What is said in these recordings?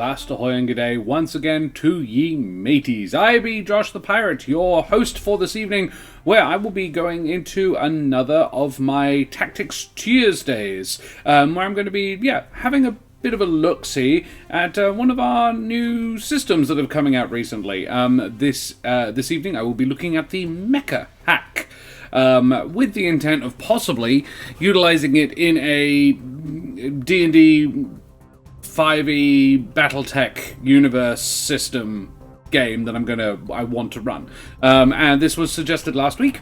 Avast ahoy and g'day once again to ye mateys. I be Josh the Pirate, your host for this evening, where I will be going into another of my Tactics Tuesdays, where I'm going to be, having a bit of a look-see at one of our new systems that have coming out recently. This evening I will be looking at the Mecha Hack, with the intent of possibly utilizing it in a D&D 5e Battletech universe system game that I want to run. And this was suggested last week.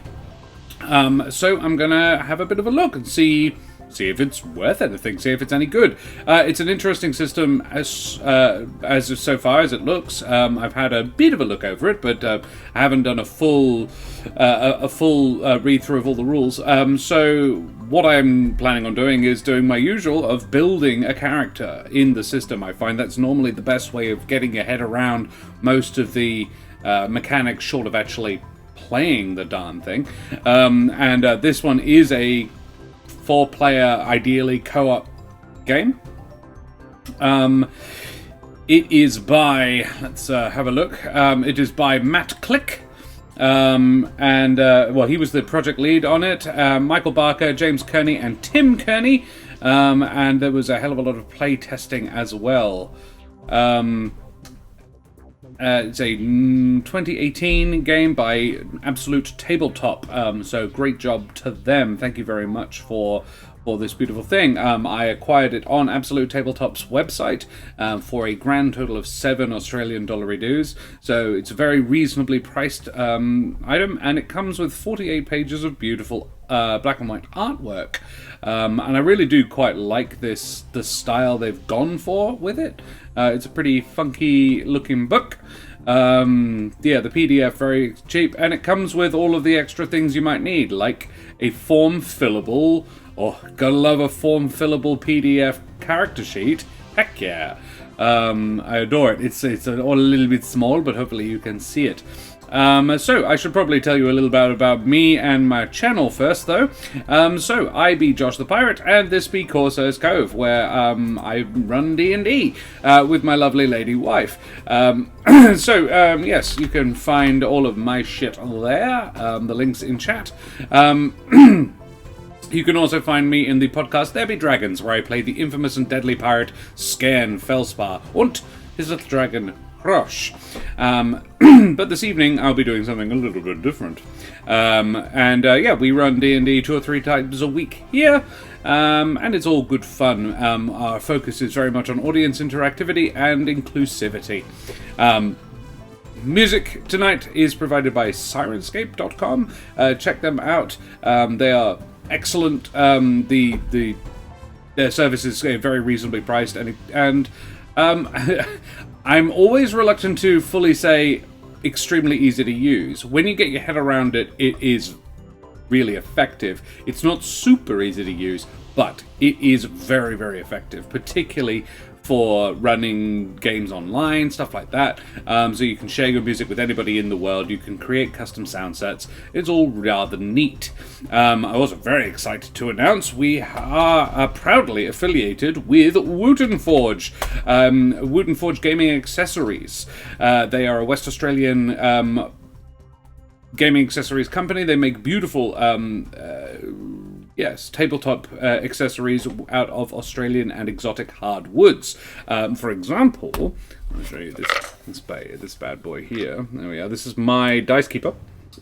So I'm gonna have a bit of a look and see if it's worth anything, see if it's any good. It's an interesting system as so far as it looks. I've had a bit of a look over it, but I haven't done a full read through of all the rules. So what I'm planning on doing is doing my usual of building a character in the system. I find that's normally the best way of getting your head around most of the mechanics, short of actually playing the darn thing. And this one is a 4-player, ideally co-op game. It is by, let's have a look. It is by Matt Click. He was the project lead on it. Michael Barker, James Kearney, and Tim Kearney. And there was a hell of a lot of play testing as well. It's a 2018 game by Absolute Tabletop, so great job to them. Thank you very much for this beautiful thing. I acquired it on Absolute Tabletop's website for a grand total of $7 Australian dues, so it's a very reasonably priced item, and it comes with 48 pages of beautiful black and white artwork. And I really do quite like the style they've gone for with it. It's a pretty funky looking book. The PDF very cheap, and it comes with all of the extra things you might need, like a form fillable, gotta love a form fillable PDF character sheet. Heck yeah. I adore it. It's all a little bit small, but hopefully you can see it. So I should probably tell you a little bit about me and my channel first, though. So I be Josh the Pirate, and this be Corsair's Cove, where I run D&D with my lovely lady wife. Yes, you can find all of my shit there. The link's in chat. You can also find me in the podcast There Be Dragons, where I play the infamous and deadly pirate Scairn Felspar and his little dragon Rush. But this evening I'll be doing something a little bit different. We run D&D 2 or 3 times a week here, and it's all good fun. Our focus is very much on audience interactivity and inclusivity. Music tonight is provided by Sirenscape.com. Check them out. They are excellent. Their service is very reasonably priced, and I'm always reluctant to fully say extremely easy to use. When you get your head around it, it is really effective. It's not super easy to use, but it is very, very effective, particularly for running games online, stuff like that. So you can share your music with anybody in the world. You can create custom sound sets. It's all rather neat. I'm also very excited to announce we are proudly affiliated with Wooten Forge. Wooten Forge Gaming Accessories. They are a West Australian gaming accessories company. They make beautiful tabletop accessories out of Australian and exotic hardwoods. For example, I'll show you this bad boy here. There we are. This is my Dice Keeper.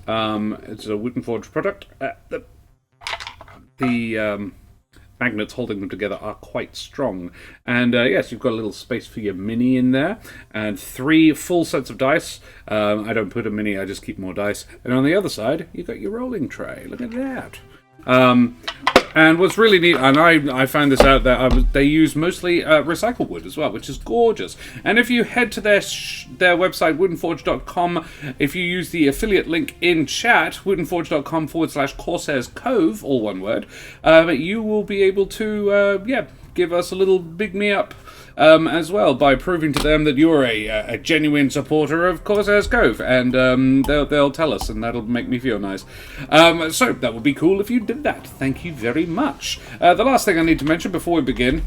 It's a Wooten Forge product. The magnets holding them together are quite strong. And yes, you've got a little space for your mini in there, and 3 full sets of dice. I don't put a mini, I just keep more dice. And on the other side, you've got your rolling tray. Look at that. And what's really neat, and I found this out, that they use mostly recycled wood as well, which is gorgeous. And if you head to their website, woodenforge.com, if you use the affiliate link in chat, woodenforge.com/Corsairs Cove, all one word, you will be able to give us a little big me up as well, by proving to them that you're a genuine supporter of Corsairs Cove, and they'll tell us, and that'll make me feel nice. So that would be cool if you did that. Thank you very much. The last thing I need to mention before we begin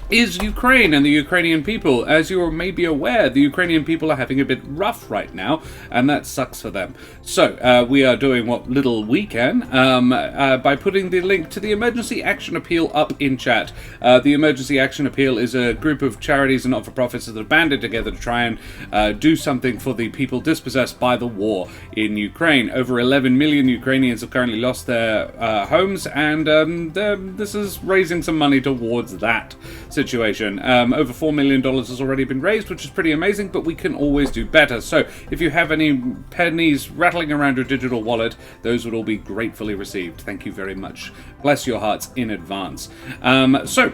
is Ukraine and the Ukrainian people. As you are maybe aware, the Ukrainian people are having a bit rough right now, and that sucks for them. So, we are doing what little we can by putting the link to the Emergency Action Appeal up in chat. The Emergency Action Appeal is a group of charities and not-for-profits that have banded together to try and do something for the people dispossessed by the war in Ukraine. Over 11 million Ukrainians have currently lost their homes, and this is raising some money towards that situation. Over $4 million has already been raised, which is pretty amazing, but we can always do better. So if you have any pennies rattling around your digital wallet, those would all be gratefully received. Thank you very much. Bless your hearts in advance. So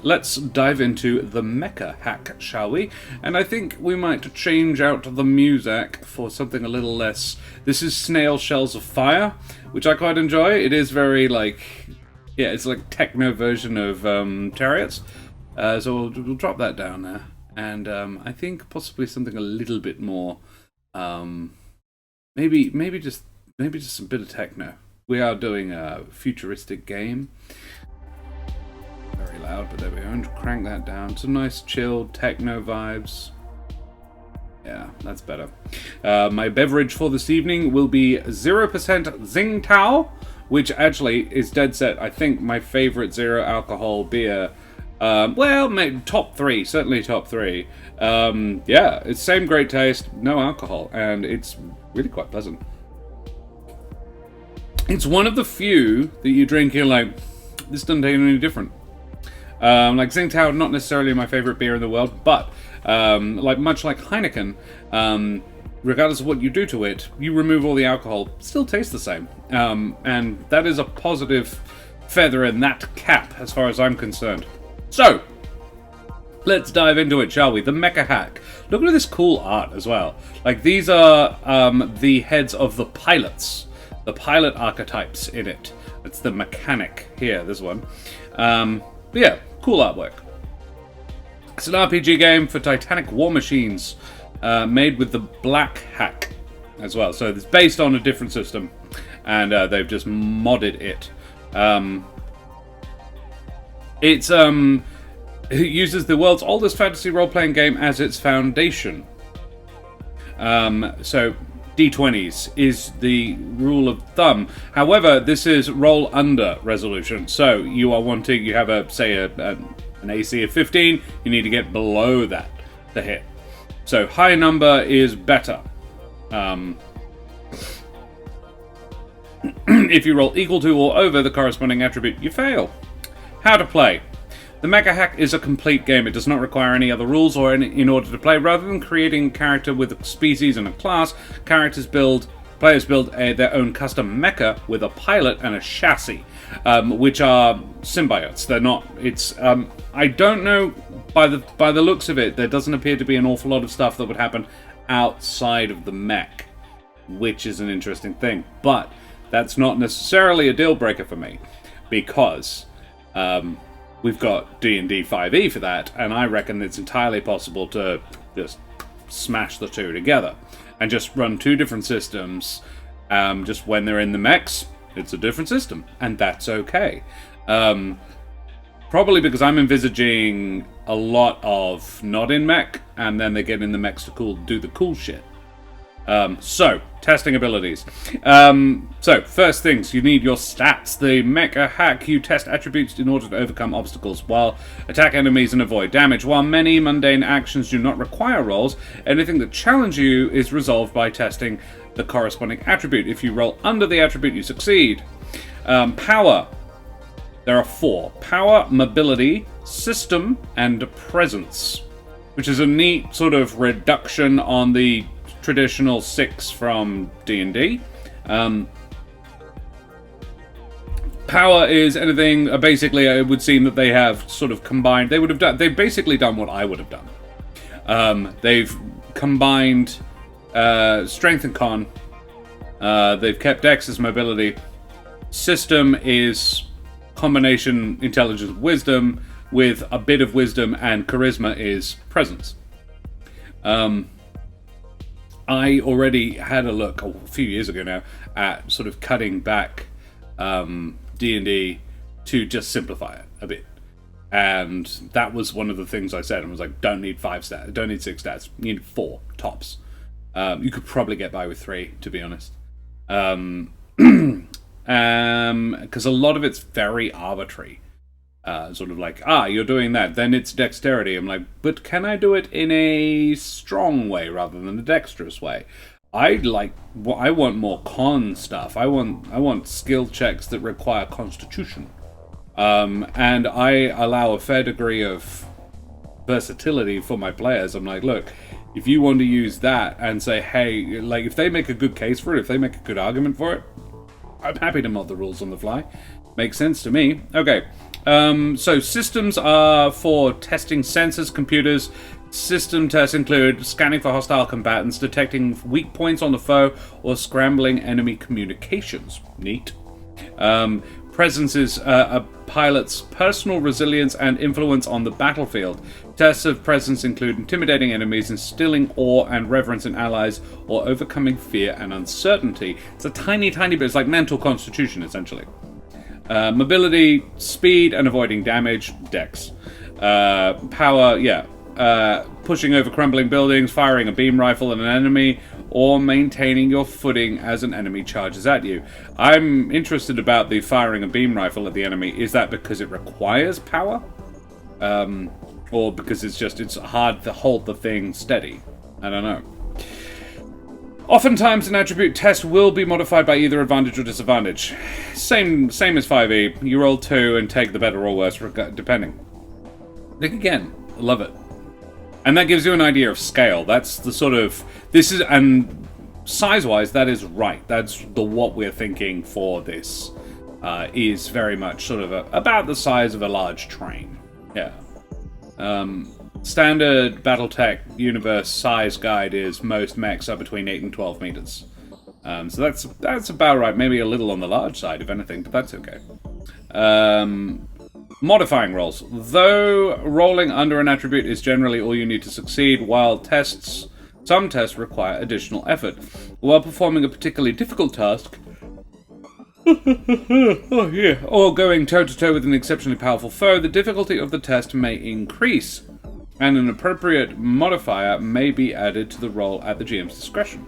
let's dive into the Mecha Hack, shall we? And I think we might change out the music for something a little less... This is Snail Shells of Fire, which I quite enjoy. It is very, like... Yeah, it's like techno version of Chariots. So we'll drop that down there. And I think possibly something a little bit more... maybe just a bit of techno. We are doing a futuristic game. Very loud, but there we go. And crank that down. Some nice chilled techno vibes. Yeah, that's better. My beverage for this evening will be 0% Tsingtao, which actually is dead set, I think, my favorite zero alcohol beer. Well, maybe top 3, certainly top 3. Yeah, it's same great taste, no alcohol, and it's really quite pleasant. It's one of the few that you drink, you're like, this doesn't taste any different. Like Tsingtao, not necessarily my favorite beer in the world, but much like Heineken, regardless of what you do to it, you remove all the alcohol, still tastes the same. And that is a positive feather in that cap, as far as I'm concerned. So, let's dive into it, shall we? The Mecha Hack. Look at this cool art as well. Like, these are the heads of the pilots, the pilot archetypes in it. It's the mechanic here, this one. Yeah, cool artwork. It's an RPG game for Titanic war machines, made with the Black Hack as well. So it's based on a different system, and they've just modded it. It uses the world's oldest fantasy role-playing game as its foundation. So D20s is the rule of thumb. However, this is roll under resolution. So you have an AC of 15, you need to get below that to hit. So high number is better. If you roll equal to or over the corresponding attribute, you fail. How to play. The Mecha Hack is a complete game. It does not require any other rules in order to play. Rather than creating a character with a species and a class, players build their own custom mecha with a pilot and a chassis, which are symbiotes. They're not. It's. I don't know. By the looks of it, there doesn't appear to be an awful lot of stuff that would happen outside of the mech, which is an interesting thing. But that's not necessarily a deal breaker for me, because we've got D&D 5e for that, and I reckon it's entirely possible to just smash the two together and just run two different systems. Just when they're in the mechs, it's a different system, and that's okay. Probably because I'm envisaging a lot of not in mech, and then they get in the mechs to do the cool shit. So, testing abilities. So, first things, you need your stats. The Mecha Hack, you test attributes in order to overcome obstacles while attack enemies and avoid damage. While many mundane actions do not require rolls, anything that challenges you is resolved by testing the corresponding attribute. If you roll under the attribute, you succeed. Power. There are 4. Power, mobility, system, and presence, which is a neat sort of reduction on the traditional 6 from D&D. Power is anything, basically it would seem that they have sort of combined, they've basically done what I would have done. They've combined strength and con, they've kept Dex as mobility, system is combination intelligence wisdom, with a bit of wisdom, and charisma is presence. I already had a look a few years ago now at sort of cutting back D&D to just simplify it a bit. And that was one of the things I said. I was like, don't need 5 stats, don't need 6 stats, you need 4 tops. You could probably get by with 3, to be honest. Because a lot of it's very arbitrary. Sort of like, you're doing that, then it's dexterity. I'm like, but can I do it in a strong way rather than a dexterous way? I want more con stuff. I want skill checks that require constitution. And I allow a fair degree of versatility for my players. I'm like, look, if you want to use that and say, hey, like, if they make a good case for it, if they make a good argument for it, I'm happy to mod the rules on the fly. Makes sense to me. Okay, so systems are for testing sensors, computers. System tests include scanning for hostile combatants, detecting weak points on the foe, or scrambling enemy communications. Neat. Presence is a pilot's personal resilience and influence on the battlefield. Tests of presence include intimidating enemies, instilling awe and reverence in allies, or overcoming fear and uncertainty. It's a tiny bit. It's like mental constitution, essentially. Mobility, speed, and avoiding damage. Dex. Power, pushing over crumbling buildings, firing a beam rifle at an enemy, or maintaining your footing as an enemy charges at you. I'm interested about the firing a beam rifle at the enemy. Is that because it requires power? Or because it's hard to hold the thing steady? I don't know. Oftentimes an attribute test will be modified by either advantage or disadvantage. Same as 5e. You roll 2 and take the better or worse, depending. Think again. I love it. And that gives you an idea of scale. That's the sort of... and size-wise, that is right. That's what we're thinking for this. Is very much sort of about the size of a large train. Yeah. Standard Battletech universe size guide is most mechs are between 8 and 12 meters. So that's about right. Maybe a little on the large side, if anything, but that's okay. Modifying rolls. Though rolling under an attribute is generally all you need to succeed, while some tests require additional effort. While performing a particularly difficult task, or going toe-to-toe with an exceptionally powerful foe, the difficulty of the test may increase, and an appropriate modifier may be added to the roll at the GM's discretion.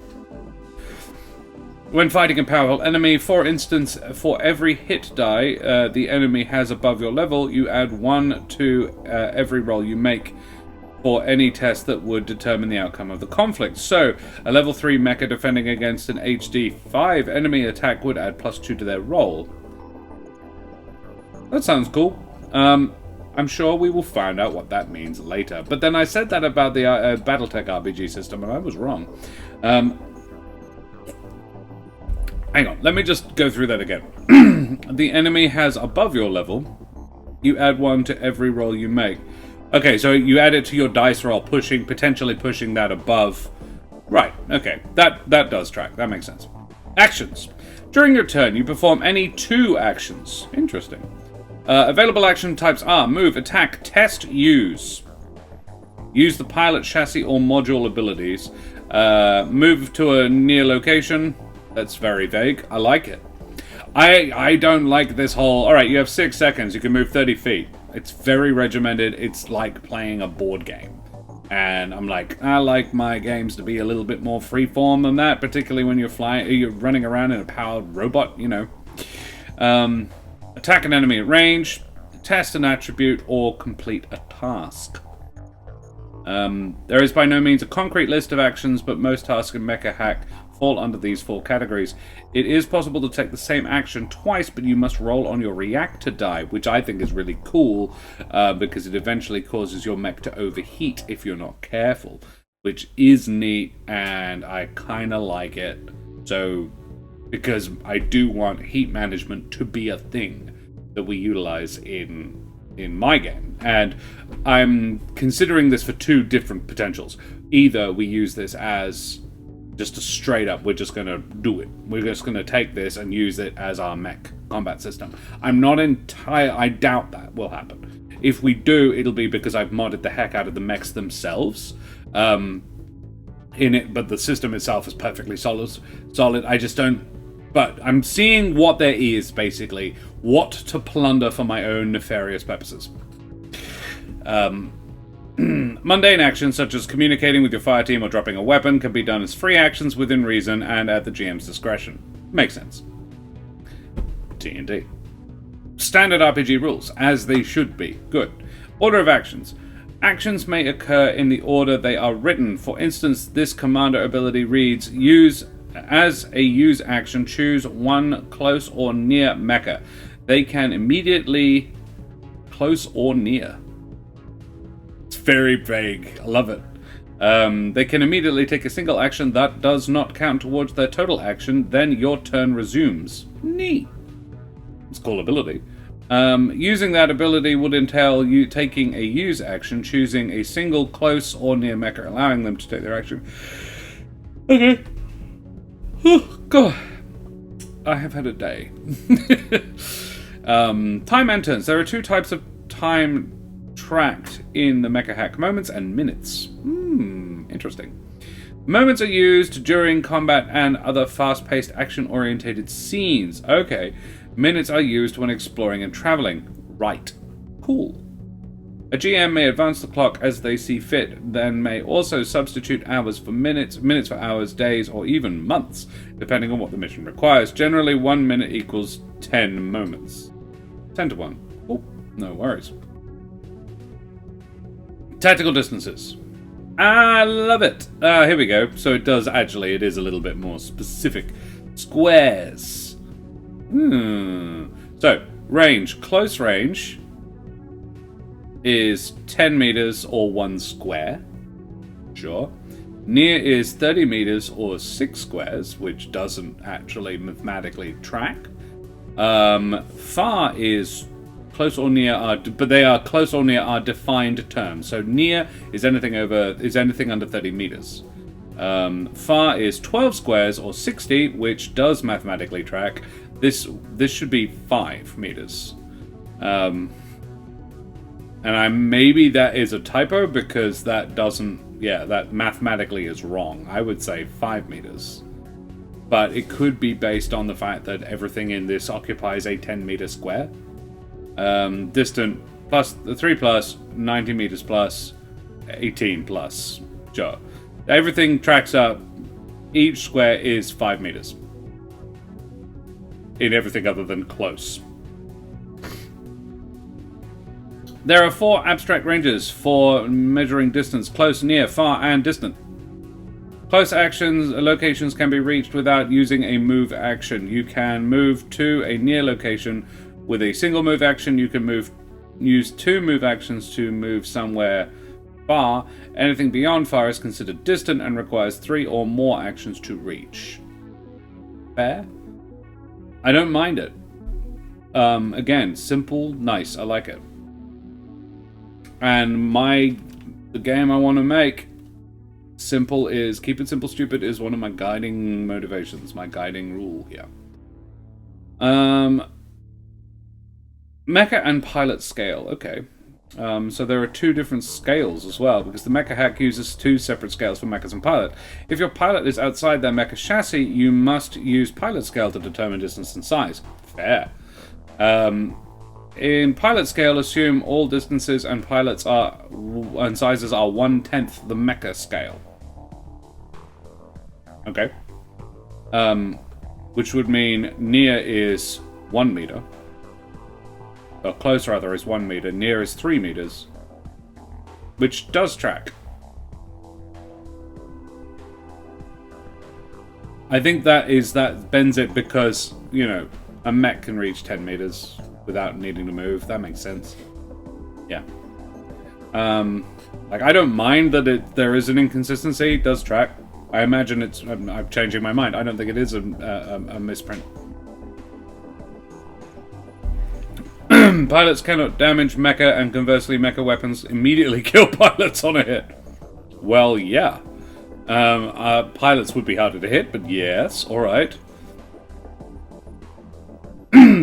When fighting a powerful enemy, for instance, for every hit die the enemy has above your level, you add 1 to every roll you make for any test that would determine the outcome of the conflict. So, a level 3 mecha defending against an HD 5 enemy attack would add +2 to their roll. That sounds cool. I'm sure we will find out what that means later. But then I said that about the Battletech RPG system, and I was wrong. Hang on, let me just go through that again. The enemy has above your level. You add 1 to every roll you make. Okay, so you add it to your dice roll, potentially pushing that above. Right, okay, that does track. That makes sense. Actions. During your turn, you perform any 2 actions. Interesting. Available action types are move, attack, test, use. Use the pilot, chassis, or module abilities. Move to a near location. That's very vague. I like it. I don't like this whole, alright, you have 6 seconds, you can move 30 feet. It's very regimented. It's like playing a board game. And I'm like, I like my games to be a little bit more freeform than that, particularly when you're running around in a powered robot, you know. Attack an enemy at range, test an attribute, or complete a task. There is by no means a concrete list of actions, but most tasks in Mecha Hack fall under these 4 categories. It is possible to take the same action twice, but you must roll on your reactor die, which I think is really cool, because it eventually causes your mech to overheat if you're not careful, which is neat, and I kind of like it. So, because I do want heat management to be a thing that we utilize in my game. And I'm considering this for 2 different potentials. Either we use this as just a straight up, we're just going to do it. We're just going to take this and use it as our mech combat system. I doubt that will happen. If we do, it'll be because I've modded the heck out of the mechs themselves. In it, but the system itself is perfectly solid. I just don't. But I'm seeing what there is, basically. What to plunder for my own nefarious purposes. Mundane actions such as communicating with your fire team or dropping a weapon can be done as free actions within reason and at the GM's discretion. Makes sense. D&D. Standard RPG rules, as they should be. Good. Order of actions. Actions may occur in the order they are written. For instance, this commander ability reads, use action, choose one close or near mecha. They can immediately... Close or near. It's very vague. I love it. They can immediately take a single action that does not count towards their total action, then your turn resumes. Neat. It's cool ability. Using that ability would entail you taking a use action, choosing a single close or near mecha, allowing them to take their action. Okay. Oh, God. I have had a day. Time and turns. There are two types of time tracked in the Mecha Hack: moments and minutes. Interesting. Moments are used during combat and other fast-paced, action-orientated scenes. Okay. Minutes are used when exploring and traveling. Right. Cool. A GM may advance the clock as they see fit, then may also substitute hours for minutes, minutes for hours, days, or even months, depending on what the mission requires. Generally, 1 minute equals 10 moments. 10 to 1. Oh, no worries. Tactical distances. I love it. Here we go. So it is a little bit more specific. Squares. So, range. Close range is 10 meters or 1 square. Sure. Near is 30 meters or 6 squares, which doesn't actually mathematically track. Far is close or near but they are close or near are defined terms. So near is anything under 30 meters. Far is 12 squares or 60, which does mathematically track. This should be 5 meters. And maybe that is a typo because that doesn't, that mathematically is wrong. I would say 5 meters. But it could be based on the fact that everything in this occupies a 10 meter square. Distant plus 3 plus, 90 meters plus, 18 plus. Sure. Everything tracks up. Each square is 5 meters. In everything other than close. There are 4 abstract ranges for measuring distance: close, near, far, and distant. Close locations can be reached without using a move action. You can move to a near location with a single move action. You can use 2 move actions to move somewhere far. Anything beyond far is considered distant and requires 3 or more actions to reach. Fair? I don't mind it. Again, simple, nice. I like it. And the game I want to make, keep it simple, stupid, is one of my guiding motivations, my guiding rule here. Mecha and pilot scale. Okay. So there are 2 different scales as well, because the Mecha Hack uses 2 separate scales for mechas and pilot. If your pilot is outside their mecha chassis, you must use pilot scale to determine distance and size. Fair. In pilot scale, assume all distances and sizes are 1/10 the mecha scale. Okay. Which would mean near is 1 meter. Or close, rather, is 1 meter. Near is 3 meters. Which does track. I think that bends it because, a mech can reach 10 meters without needing to move. That makes sense. Yeah. I don't mind that there is an inconsistency. It does track. I imagine I'm changing my mind. I don't think it is a misprint. Pilots cannot damage mecha, and conversely, mecha weapons immediately kill pilots on a hit. Well, yeah. Pilots would be harder to hit, but yes, alright.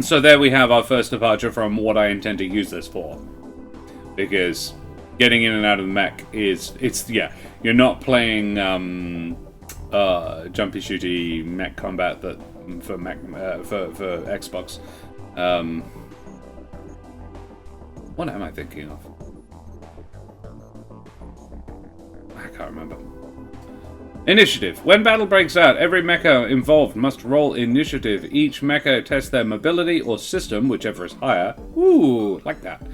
So there we have our first departure from what I intend to use this for. Because getting in and out of the mech you're not playing jumpy shooty mech combat for Xbox. What am I thinking of? can't remember. Initiative. When battle breaks out, every mecha involved must roll initiative. Each mecha tests their mobility or system, whichever is higher. Ooh, like that.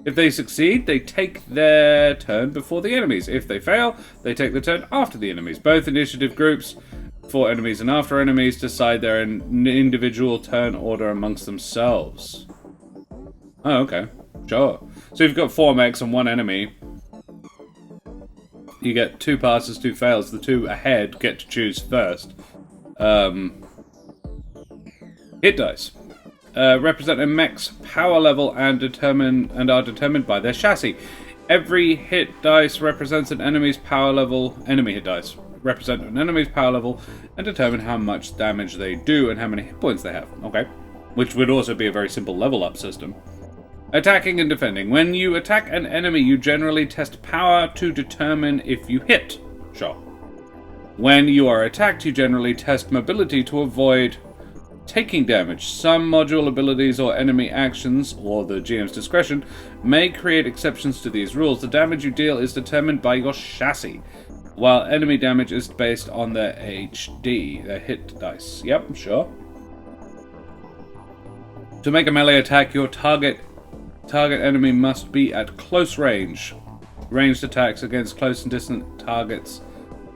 If they succeed, they take their turn before the enemies. If they fail, they take the turn after the enemies. Both initiative groups, before enemies and after enemies, decide their individual turn order amongst themselves. Oh, okay. Sure. So you've got 4 mechs and 1 enemy. You get 2 passes, 2 fails. The 2 ahead get to choose first. Hit dice. Represent a mech's power level and are determined by their chassis. Every hit dice represents an enemy's power level. Enemy hit dice represent an enemy's power level and determine how much damage they do and how many hit points they have. Okay. Which would also be a very simple level up system. Attacking and defending. When you attack an enemy, you generally test power to determine if you hit. Sure. When you are attacked, you generally test mobility to avoid taking damage. Some module abilities or enemy actions, or the GM's discretion, may create exceptions to these rules. The damage you deal is determined by your chassis, while enemy damage is based on their HD, their hit dice. Yep, sure. To make a melee attack, your target enemy must be at close range. Ranged attacks against close and distant targets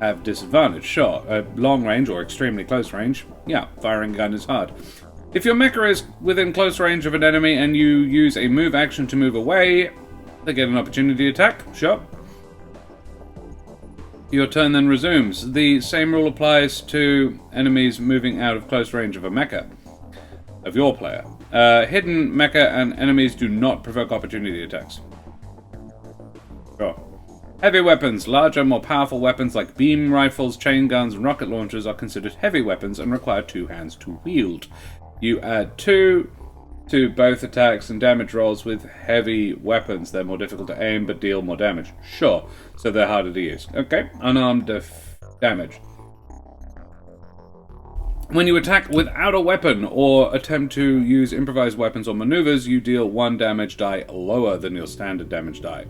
have disadvantage. Sure, long range or extremely close range. Yeah, firing a gun is hard. If your mecha is within close range of an enemy and you use a move action to move away, they get an opportunity attack. Sure. Your turn then resumes. The same rule applies to enemies moving out of close range of a mecha, of your player. Hidden mecha and enemies do not provoke opportunity attacks. Sure. Heavy weapons. Larger, more powerful weapons like beam rifles, chain guns, and rocket launchers are considered heavy weapons and require 2 hands to wield. You add 2 to both attacks and damage rolls with heavy weapons. They're more difficult to aim but deal more damage. Sure. So they're harder to use. Okay. Unarmed damage. When you attack without a weapon or attempt to use improvised weapons or maneuvers, you deal 1 damage die lower than your standard damage die.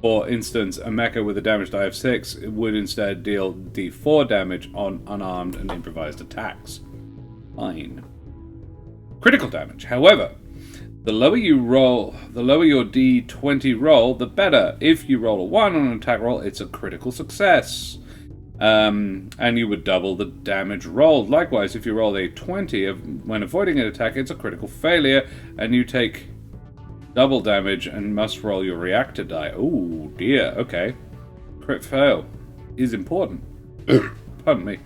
For instance, a mecha with a damage die of 6 would instead deal d4 damage on unarmed and improvised attacks. Fine. Critical damage. However, the lower your d20 roll, the better. If you roll a 1 on an attack roll, it's a critical success. And you would double the damage rolled. Likewise, if you roll a 20 when avoiding an attack, it's a critical failure, and you take double damage and must roll your reactor die. Oh dear, okay. Crit fail is important. Pardon me.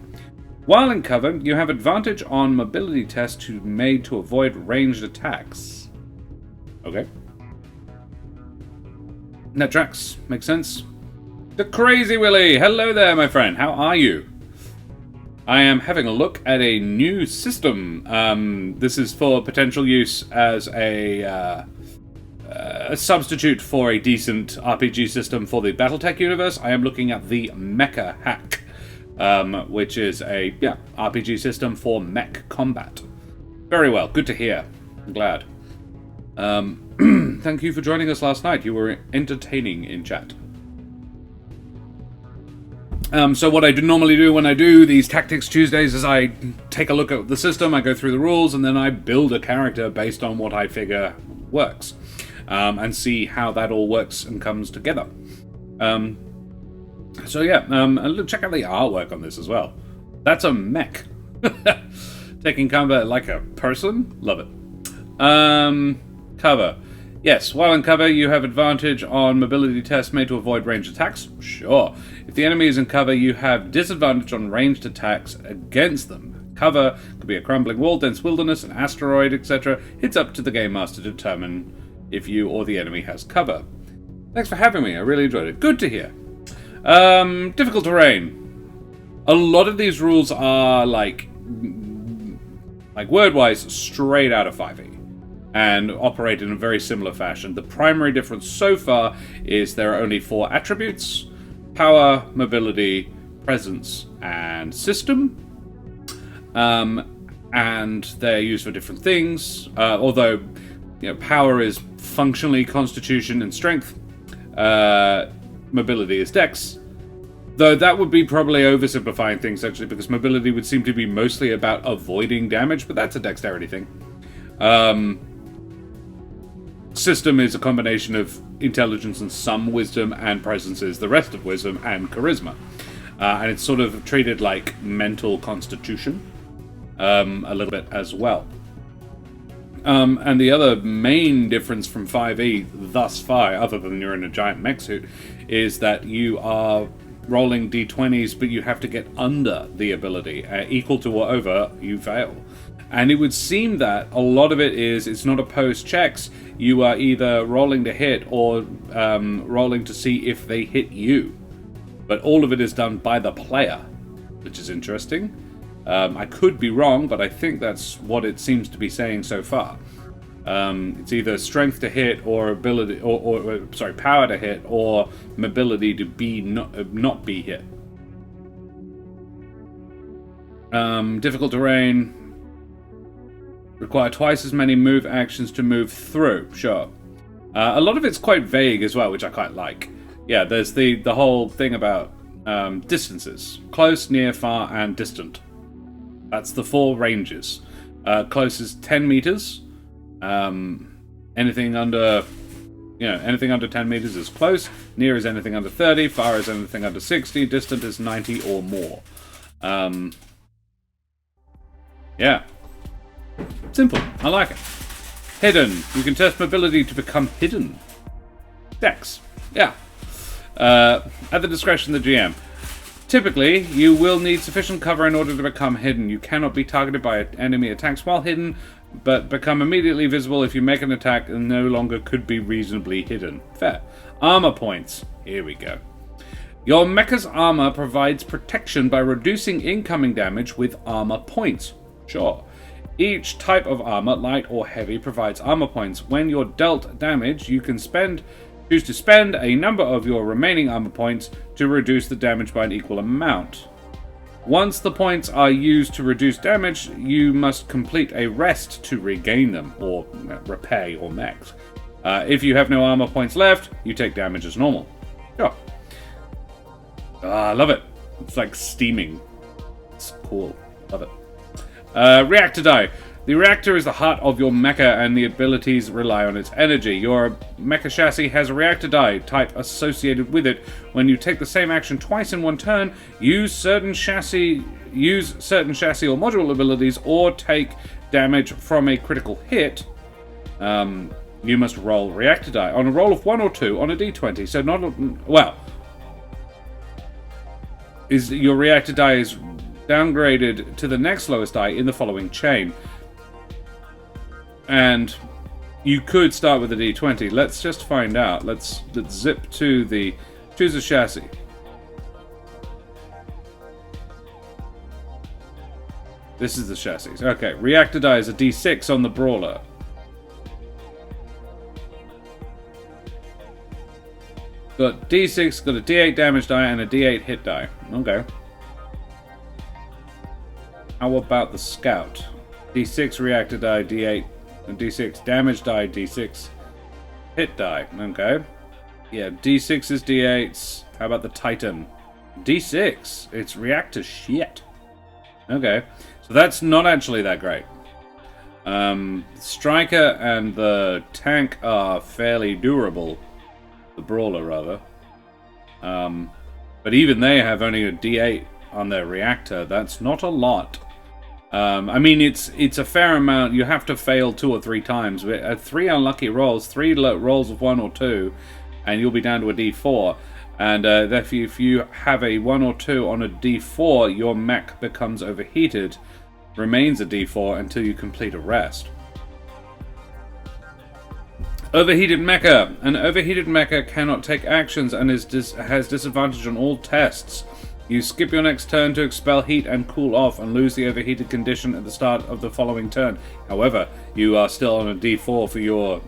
While in cover, you have advantage on mobility tests made to avoid ranged attacks. Okay. That tracks. Makes sense. The Crazy Willy! Hello there, my friend. How are you? I am having a look at a new system. This is for potential use as a substitute for a decent RPG system for the Battletech universe. I am looking at the Mecha Hack, which is a RPG system for mech combat. Very well. Good to hear. I'm glad. Thank you for joining us last night. You were entertaining in chat. So what I normally do when I do these Tactics Tuesdays is I take a look at the system, I go through the rules, and then I build a character based on what I figure works, and see how that all works and comes together. So yeah, check out the artwork on this as well. That's a mech. Taking cover like a person. Love it. Cover. Yes, while in cover, you have advantage on mobility tests made to avoid ranged attacks. Sure. If the enemy is in cover, you have disadvantage on ranged attacks against them. Cover could be a crumbling wall, dense wilderness, an asteroid, etc. It's up to the game master to determine if you or the enemy has cover. Thanks for having me. I really enjoyed it. Good to hear. Difficult terrain. A lot of these rules are like word-wise straight out of 5e. And operate in a very similar fashion. The primary difference so far is there are only 4 attributes: power, mobility, presence, and system. And they're used for different things. Although, power is functionally constitution and strength. Mobility is dex. Though that would be probably oversimplifying things, actually, because mobility would seem to be mostly about avoiding damage, but that's a dexterity thing. System is a combination of intelligence and some wisdom, and presence is the rest of wisdom and charisma. And it's sort of treated like mental constitution, a little bit as well. And the other main difference from 5e thus far, other than you're in a giant mech suit, is that you are rolling d20s, but you have to get under the ability. Equal to or over, you fail. And it would seem that a lot of it is, it's not opposed checks, you are either rolling to hit or rolling to see if they hit you. But all of it is done by the player, which is interesting. I could be wrong, but I think that's what it seems to be saying so far. It's either strength to hit or ability, or power to hit, or mobility to be not be hit. Difficult terrain. Require twice as many move actions to move through. Sure. A lot of it's quite vague as well, which I quite like. Yeah, there's the whole thing about distances: close, near, far, and distant. That's the 4 ranges. Close is 10 meters. Anything under 10 meters is close. Near is anything under 30. Far is anything under 60. Distant is 90 or more. Yeah. Simple. I like it. Hidden. You can test mobility to become hidden. Dex. Yeah. At the discretion of the GM. Typically, you will need sufficient cover in order to become hidden. You cannot be targeted by enemy attacks while hidden, but become immediately visible if you make an attack and no longer could be reasonably hidden. Fair. Armor points. Here we go. Your mecha's armor provides protection by reducing incoming damage with armor points. Sure. Each type of armor, light or heavy, provides armor points. When you're dealt damage, you can choose to spend a number of your remaining armor points to reduce the damage by an equal amount. Once the points are used to reduce damage, you must complete a rest to regain them, or repair your mechs. If you have no armor points left, you take damage as normal. Sure. I love it. It's like steaming. It's cool. Love it. Reactor die. The reactor is the heart of your mecha, and the abilities rely on its energy. Your mecha chassis has a reactor die type associated with it. When you take the same action twice in one turn, use certain chassis or module abilities, or take damage from a critical hit, you must roll reactor die. On a roll of 1 or 2 on a d20. So your reactor die is downgraded to the next lowest die in the following chain. And you could start with a d20. Let's just find out. Let's zip to the... Choose a chassis. This is the chassis. Okay, reactor die is a d6 on the brawler. Got d6, got a d8 damage die, and a d8 hit die. Okay. How about the scout? d6 reactor die, d8, and d6 damage die, d6 hit die. Okay. Yeah, d6 is d8s. How about the titan? d6. It's reactor shit. Okay. So that's not actually that great. Striker and the tank are fairly durable. The brawler, rather. But even they have only a d8 on their reactor. That's not a lot. I mean, it's a fair amount. You have to fail 2 or 3 times. 3 unlucky rolls, 3 rolls of 1 or 2, and you'll be down to a d4. And if you have a 1 or 2 on a d4, your mech becomes overheated, remains a d4 until you complete a rest. Overheated mecha. An overheated mecha cannot take actions and has disadvantage on all tests. You skip your next turn to expel heat and cool off, and lose the overheated condition at the start of the following turn. However, you are still on a d4 for your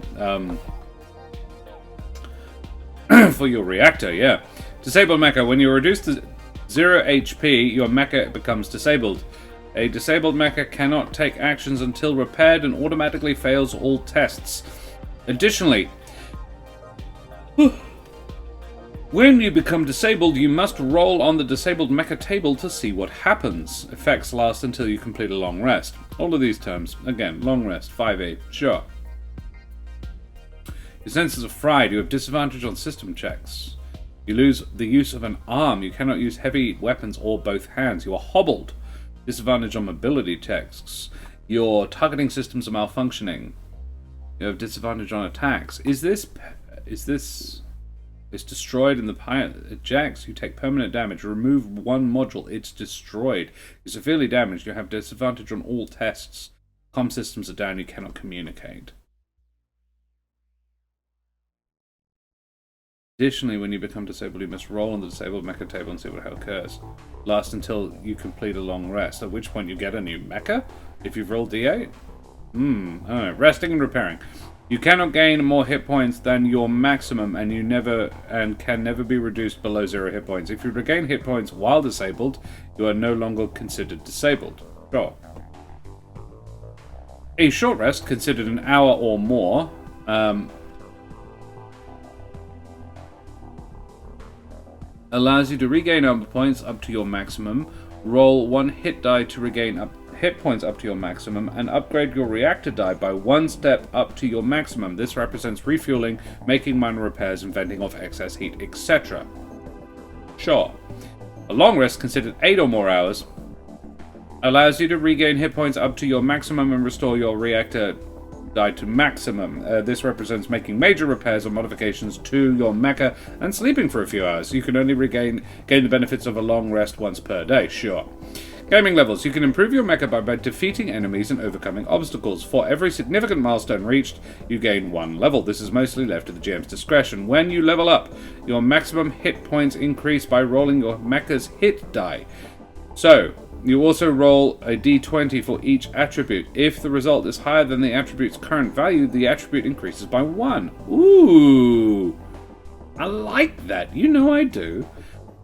for your reactor. Yeah. Disabled mecha. When you're reduced to 0 HP, your mecha becomes disabled. A disabled mecha cannot take actions until repaired and automatically fails all tests. Additionally, When you become disabled, you must roll on the disabled mecha table to see what happens. Effects last until you complete a long rest. All of these terms. Again, long rest, 5e, sure. Your senses are fried. You have disadvantage on system checks. You lose the use of an arm. You cannot use heavy weapons or both hands. You are hobbled. Disadvantage on mobility checks. Your targeting systems are malfunctioning. You have disadvantage on attacks. Is this... It's destroyed in the pilot. Ejects. You take permanent damage. Remove one module. It's destroyed. You're severely damaged. You have disadvantage on all tests. Comm systems are down. You cannot communicate. Additionally, when you become disabled, you must roll on the disabled mecha table and see what occurs. Last until you complete a long rest, at which point you get a new mecha if you've rolled d8. Alright, resting and repairing. You cannot gain more hit points than your maximum, and can never be reduced below 0 hit points. If you regain hit points while disabled, you are no longer considered disabled. Sure. A short rest, considered an hour or more, allows you to regain armor points up to your maximum, roll one hit die to regain hit points up to your maximum, and upgrade your reactor die by one step up to your maximum. This represents refueling, making minor repairs, and venting off excess heat, etc. Sure. A long rest, considered 8 or more hours, allows you to regain hit points up to your maximum and restore your reactor die to maximum. This represents making major repairs or modifications to your mecha and sleeping for a few hours. You can only gain the benefits of a long rest once per day. Sure. Gaming levels. You can improve your mecha by defeating enemies and overcoming obstacles. For every significant milestone reached, you gain 1 level. This is mostly left to the GM's discretion. When you level up, your maximum hit points increase by rolling your mecha's hit die. So, you also roll a d20 for each attribute. If the result is higher than the attribute's current value, the attribute increases by 1. Ooh! I like that. You know I do.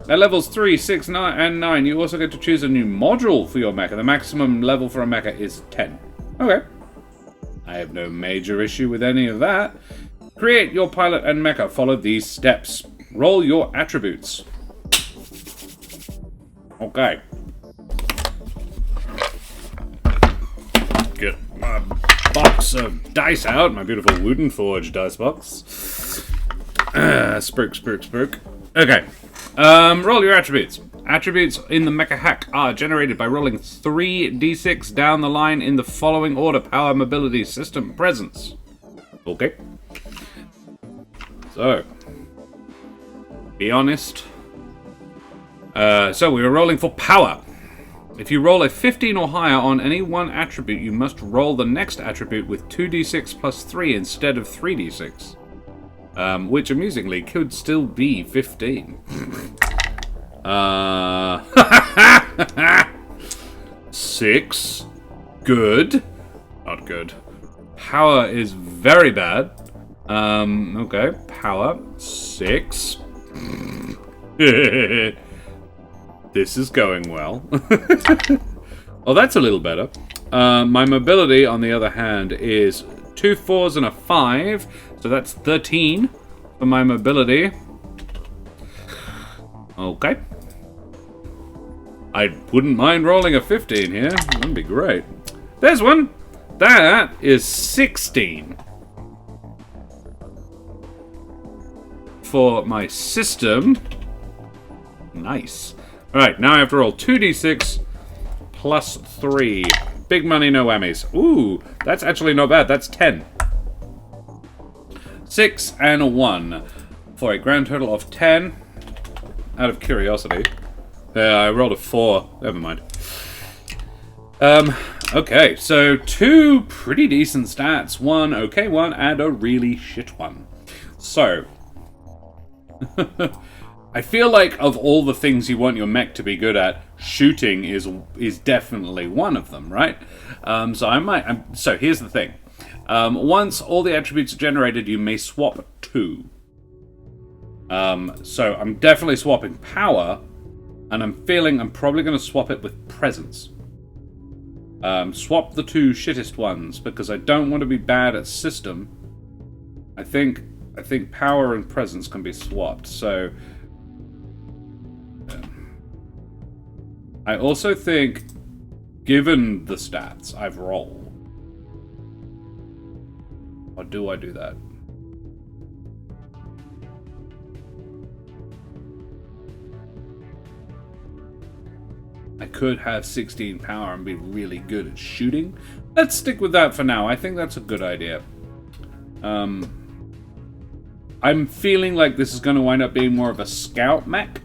At levels 3, 6, 9, and 9, you also get to choose a new module for your mecha. The maximum level for a mecha is 10. Okay. I have no major issue with any of that. Create your pilot and mecha. Follow these steps. Roll your attributes. Okay. Get my box of dice out, my beautiful wooden forged dice box. Spruik. Okay. Roll your attributes. Attributes in the Mecha Hack are generated by rolling 3d6 down the line in the following order: power, mobility, system, presence. Okay. So, be honest. So we were rolling for power. If you roll a 15 or higher on any one attribute, you must roll the next attribute with 2d6 plus 3 instead of 3d6. Which, amusingly, could still be 15. 6. Good. Not good. Power is very bad. Okay. Power. 6. This is going well. Oh, that's a little better. My mobility, on the other hand, is 2 4s and a 5. So that's 13 for my mobility. Okay. I wouldn't mind rolling a 15 here. That'd be great. There's one. That is 16. For my system. Nice. Alright, now I have to roll 2d6 plus 3. Big money, no whammies. Ooh, that's actually not bad. That's 10. 6 and a 1. For a grand total of 10. Out of curiosity. I rolled a 4. Never mind. Okay, so 2 pretty decent stats. 1 okay one, and a really shit one. So... I feel like of all the things you want your mech to be good at, shooting is definitely one of them, right? So here's the thing. Once all the attributes are generated, you may swap 2. So I'm definitely swapping power, and I'm feeling I'm probably going to swap it with presence. Swap the 2 shittest ones, because I don't want to be bad at system. I think power and presence can be swapped, so I also think, given the stats I've rolled, or do I do that? I could have 16 power and be really good at shooting. Let's stick with that for now. I think that's a good idea. I'm feeling like this is going to wind up being more of a scout mech.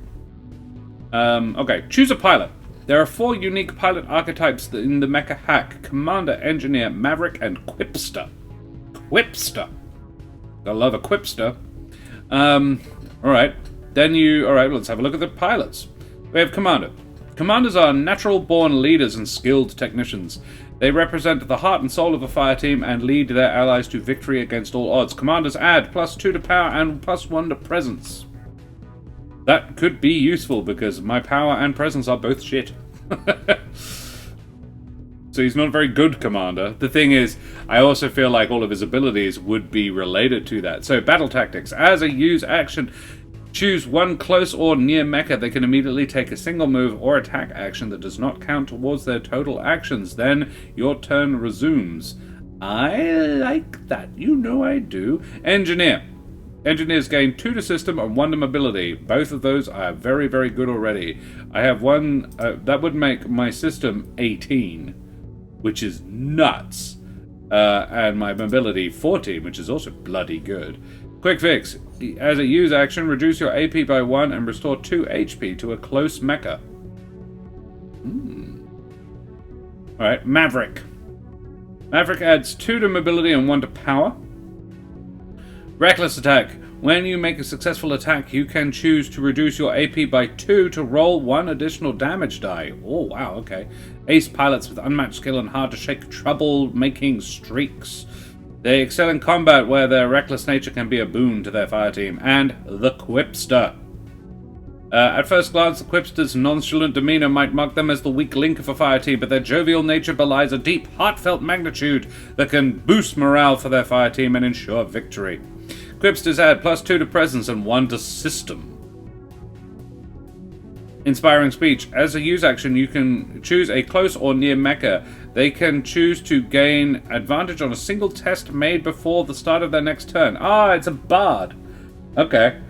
Okay, choose a pilot. There are 4 unique pilot archetypes in the Mecha Hack: Commander, Engineer, Maverick, and Quipster. Quipster. I love a Quipster. Alright. Alright, let's have a look at the pilots. We have Commander. Commanders are natural-born leaders and skilled technicians. They represent the heart and soul of a fire team and lead their allies to victory against all odds. Commanders add +2 to power and +1 to presence. That could be useful because my power and presence are both shit. So he's not a very good commander. The thing is, I also feel like all of his abilities would be related to that. So, battle tactics. As a use action, choose one close or near mecha. They can immediately take a single move or attack action that does not count towards their total actions. Then your turn resumes. I like that. You know I do. Engineer. Engineers gain 2 to system and 1 to mobility. Both of those are very, very good already. I have 1... that would make my system 18, which is nuts. And my mobility 14, which is also bloody good. Quick fix. As a use action, reduce your AP by 1 and restore 2 HP to a close mecha. Alright, Maverick. Maverick adds 2 to mobility and 1 to power. Reckless attack. When you make a successful attack, you can choose to reduce your AP by 2 to roll 1 additional damage die. Oh, wow, okay. Ace pilots with unmatched skill and hard-to-shake trouble-making streaks. They excel in combat where their reckless nature can be a boon to their fire team. And the Quipster. At first glance, the Quipster's nonchalant demeanor might mark them as the weak link of a fire team, but their jovial nature belies a deep, heartfelt magnitude that can boost morale for their fire team and ensure victory. Quipsters add +2 to presence and 1 to system. Inspiring speech. As a use action, you can choose a close or near mecha. They can choose to gain advantage on a single test made before the start of their next turn. Ah, it's a bard. Okay.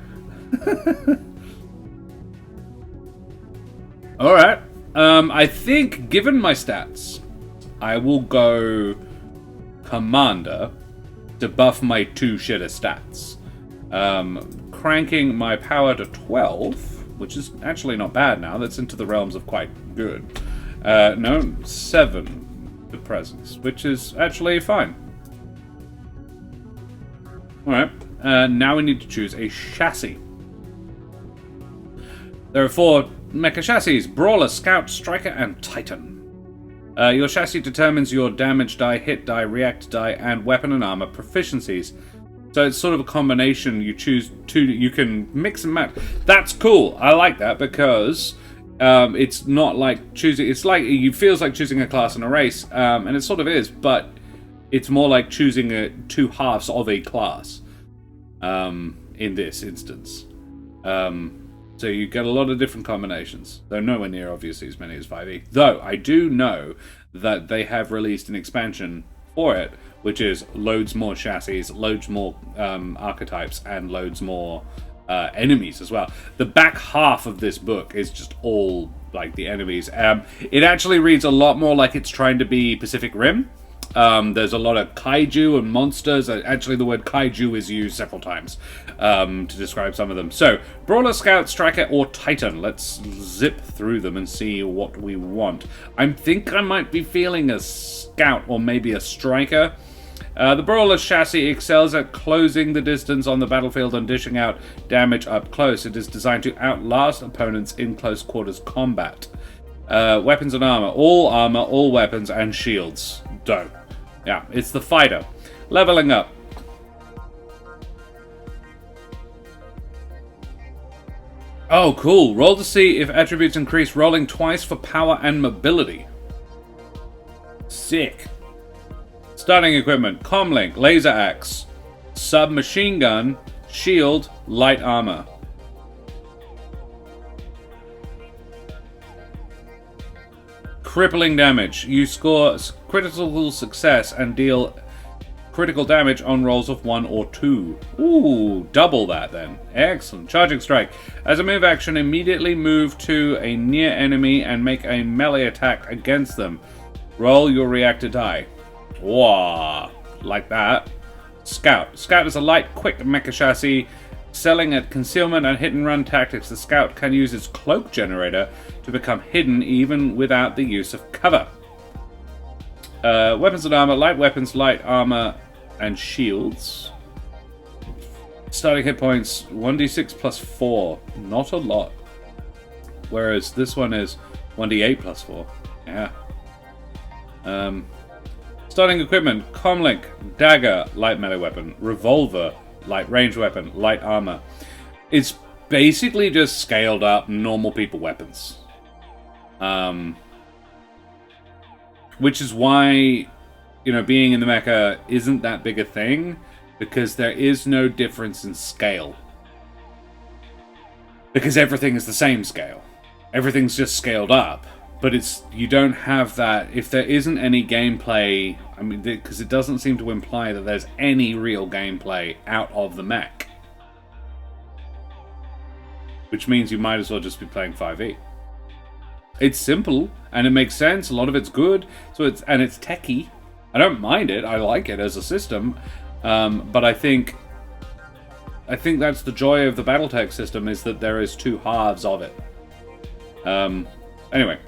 Alright. I think, given my stats, I will go Commander to buff my 2 shitter stats. Cranking my power to 12, which is actually not bad now. That's into the realms of quite good. No, 7 to presence, which is actually fine. Alright, now we need to choose a chassis. There are 4 mecha chassis: Brawler, Scout, Striker, and Titan. Your chassis determines your damage die, hit die, react die, and weapon and armor proficiencies. So it's sort of a combination. You choose 2, you can mix and match. That's cool. I like that because it's not like choosing, it's like, it feels like choosing a class in a race, and it sort of is, but it's more like choosing 2 halves of a class in this instance. So you get a lot of different combinations, though nowhere near obviously as many as 5e. Though I do know that they have released an expansion for it, which is loads more chassis, loads more archetypes, and loads more enemies as well. The back half of this book is just all like the enemies. It actually reads a lot more like it's trying to be Pacific Rim. There's a lot of kaiju and monsters. Actually, the word kaiju is used several times to describe some of them. So, Brawler, Scout, Striker, or Titan. Let's zip through them and see what we want. I think I might be feeling a Scout or maybe a Striker. The Brawler's chassis excels at closing the distance on the battlefield and dishing out damage up close. It is designed to outlast opponents in close quarters combat. Weapons and armor, all weapons, and shields. Dope. Yeah, it's the fighter. Leveling up. Oh, cool. Roll to see if attributes increase, rolling twice for power and mobility. Sick. Starting equipment. Comlink, laser axe, submachine gun, shield, light armor. Crippling damage. You score critical success and deal critical damage on rolls of 1 or 2. Ooh, double that then. Excellent. Charging Strike. As a move action, immediately move to a near enemy and make a melee attack against them. Roll your reactor die. Whoa, like that. Scout. Scout is a light, quick mecha chassis. Selling at concealment and hit-and-run tactics, the Scout can use its cloak generator to become hidden even without the use of cover. Weapons and armor, light weapons, light armor, and shields. Starting hit points, 1d6 plus 4. Not a lot. Whereas this one is 1d8 plus 4. Yeah. Starting equipment, comlink, dagger, light melee weapon, revolver, light range weapon, light armor. It's basically just scaled up normal people weapons. Which is why, being in the mecha isn't that big a thing, because there is no difference in scale. Because everything is the same scale. Everything's just scaled up. But you don't have that. If there isn't any gameplay, because it doesn't seem to imply that there's any real gameplay out of the mech. Which means you might as well just be playing 5e. It's simple, and it makes sense, a lot of it's good, it's techy. I don't mind it, I like it as a system, but I think that's the joy of the Battletech system, is that there is two halves of it. Anyway.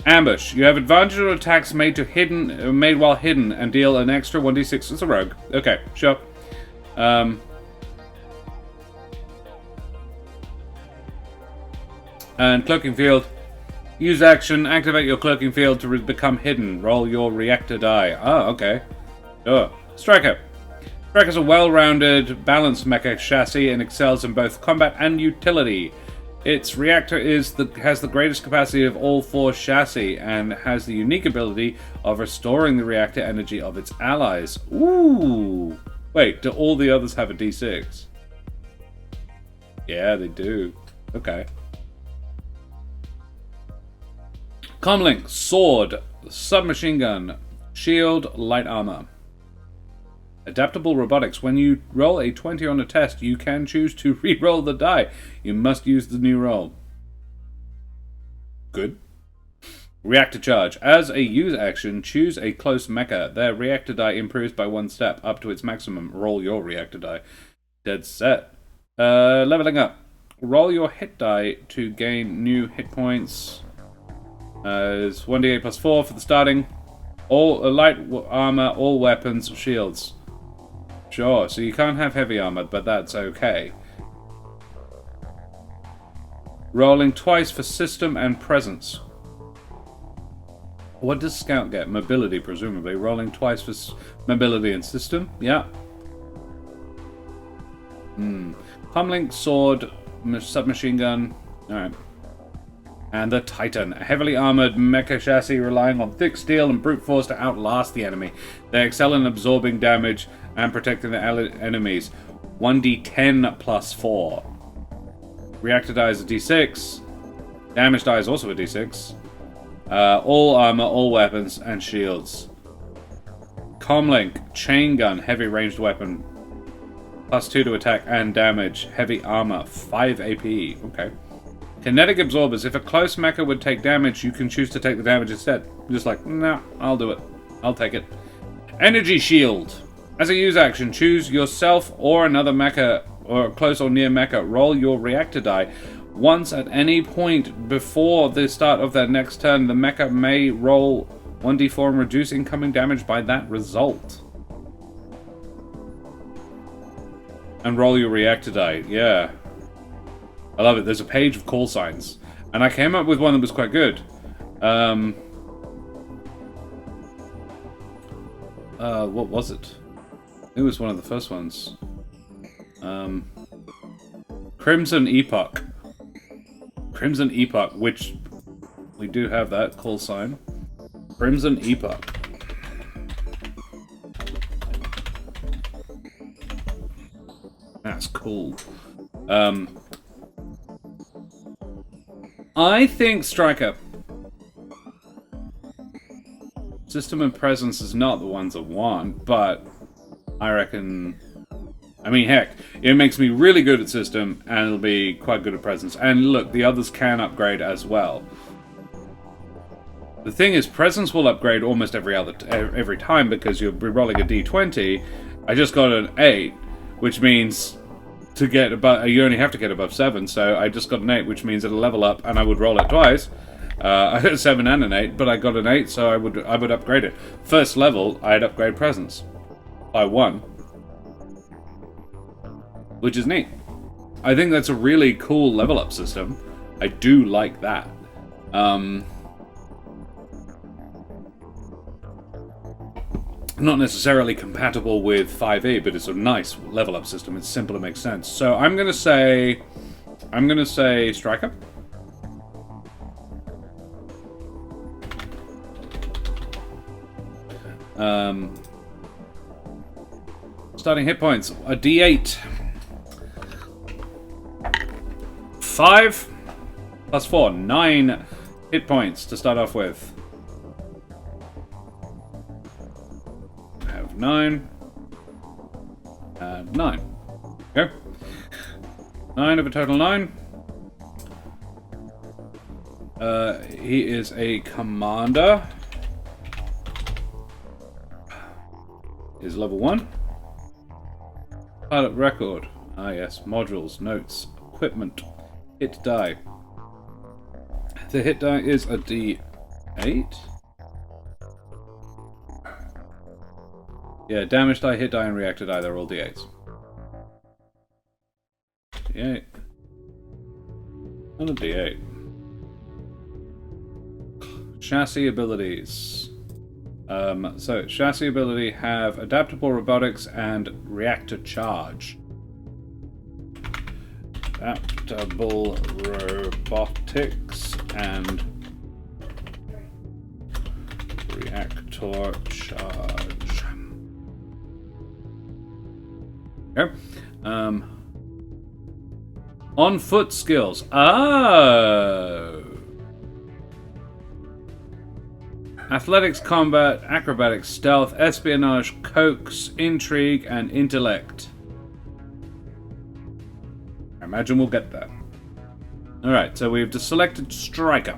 Ambush. You have advantage on attacks made while hidden and deal an extra 1d6 as a rogue. Okay, sure. And Cloaking Field. Use action, activate your Cloaking Field to become hidden. Roll your reactor die. Oh, okay. Sure. Striker. Striker's a well-rounded, balanced mecha chassis and excels in both combat and utility. Its reactor has the greatest capacity of all 4 chassis and has the unique ability of restoring the reactor energy of its allies. Ooh! Wait, do all the others have a d6? Yeah, they do. Okay. Comlink, sword, submachine gun, shield, light armor. Adaptable robotics. When you roll a 20 on a test, you can choose to re-roll the die. You must use the new roll. Good. Reactor charge. As a use action, choose a close mecha. Their reactor die improves by 1 step up to its maximum. Roll your reactor die. Dead set. Leveling up. Roll your hit die to gain new hit points. It's 1d8 plus 4 for the starting. All light armor, all weapons, shields. Sure, so you can't have heavy armor, but that's okay. Rolling twice for system and presence. What does Scout get? Mobility, presumably. Rolling twice for mobility and system. Yeah. Comlink, sword, submachine gun. Alright. And the Titan, a heavily armored mecha chassis relying on thick steel and brute force to outlast the enemy. They excel in absorbing damage and protecting their enemies. 1d10 plus 4. Reactor die is a d6. Damage die is also a d6. All armor, all weapons, and shields. Comlink, chain gun, heavy ranged weapon. Plus 2 to attack and damage. Heavy armor, 5 AP. Okay. Kinetic absorbers. If a close mecha would take damage, you can choose to take the damage instead. You're just like, nah, I'll do it. I'll take it. Energy shield. As a use action, choose yourself or another mecha, or close or near mecha. Roll your reactor die. Once at any point before the start of their next turn, the mecha may roll 1d4 and reduce incoming damage by that result. And roll your reactor die. Yeah. I love it. There's a page of call signs. And I came up with one that was quite good. What was it? It was one of the first ones. Crimson Epoch. Crimson Epoch, which we do have that call sign. Crimson Epoch. That's cool. I think Striker. System and presence is not the ones I want, but I reckon... I mean, heck, it makes me really good at system, and it'll be quite good at presence. And look, the others can upgrade as well. The thing is, presence will upgrade almost every time, because you'll be rolling a d20. I just got an 8, which means to get above, you only have to get above 7, so I just got an 8, which means it'll level up, and I would roll it twice. I got a 7 and an 8, but I got an 8, so I would upgrade it. First level, I'd upgrade presence by 1, which is neat. I think that's a really cool level up system. I do like that. Not necessarily compatible with 5e, but it's a nice level up system. It's simple, it makes sense. So I'm gonna say Striker. Starting hit points, a d8. 5 plus 4, 9 hit points to start off with. I have 9 and 9. Okay. 9 of a total 9. He is a commander. Is level 1. Pilot record. Ah yes, modules, notes, equipment, hit die. The hit die is a d8. Yeah, damage die, hit die, and reactor die, they're all d8s. D8. And a d8. Chassis abilities. So, chassis ability have adaptable robotics and reactor charge. Adaptable robotics and reactor charge. Okay. On foot skills. Oh. Athletics, combat, acrobatics, stealth, espionage, coax, intrigue, and intellect. I imagine we'll get that. Alright, so we've just selected Striker.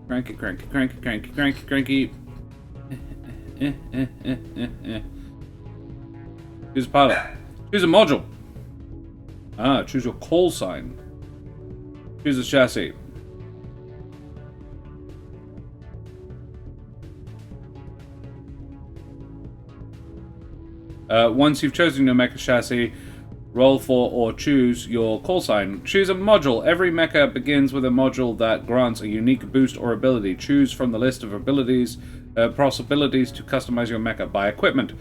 Cranky, cranky, cranky, cranky, cranky, cranky. Choose a pilot. Choose a module. Ah, choose your call sign. Choose a chassis. Once you've chosen your mecha chassis, roll for or choose your call sign. Choose a module. Every mecha begins with a module that grants a unique boost or ability. Choose from the list of abilities, possibilities to customize your mecha. Buy equipment.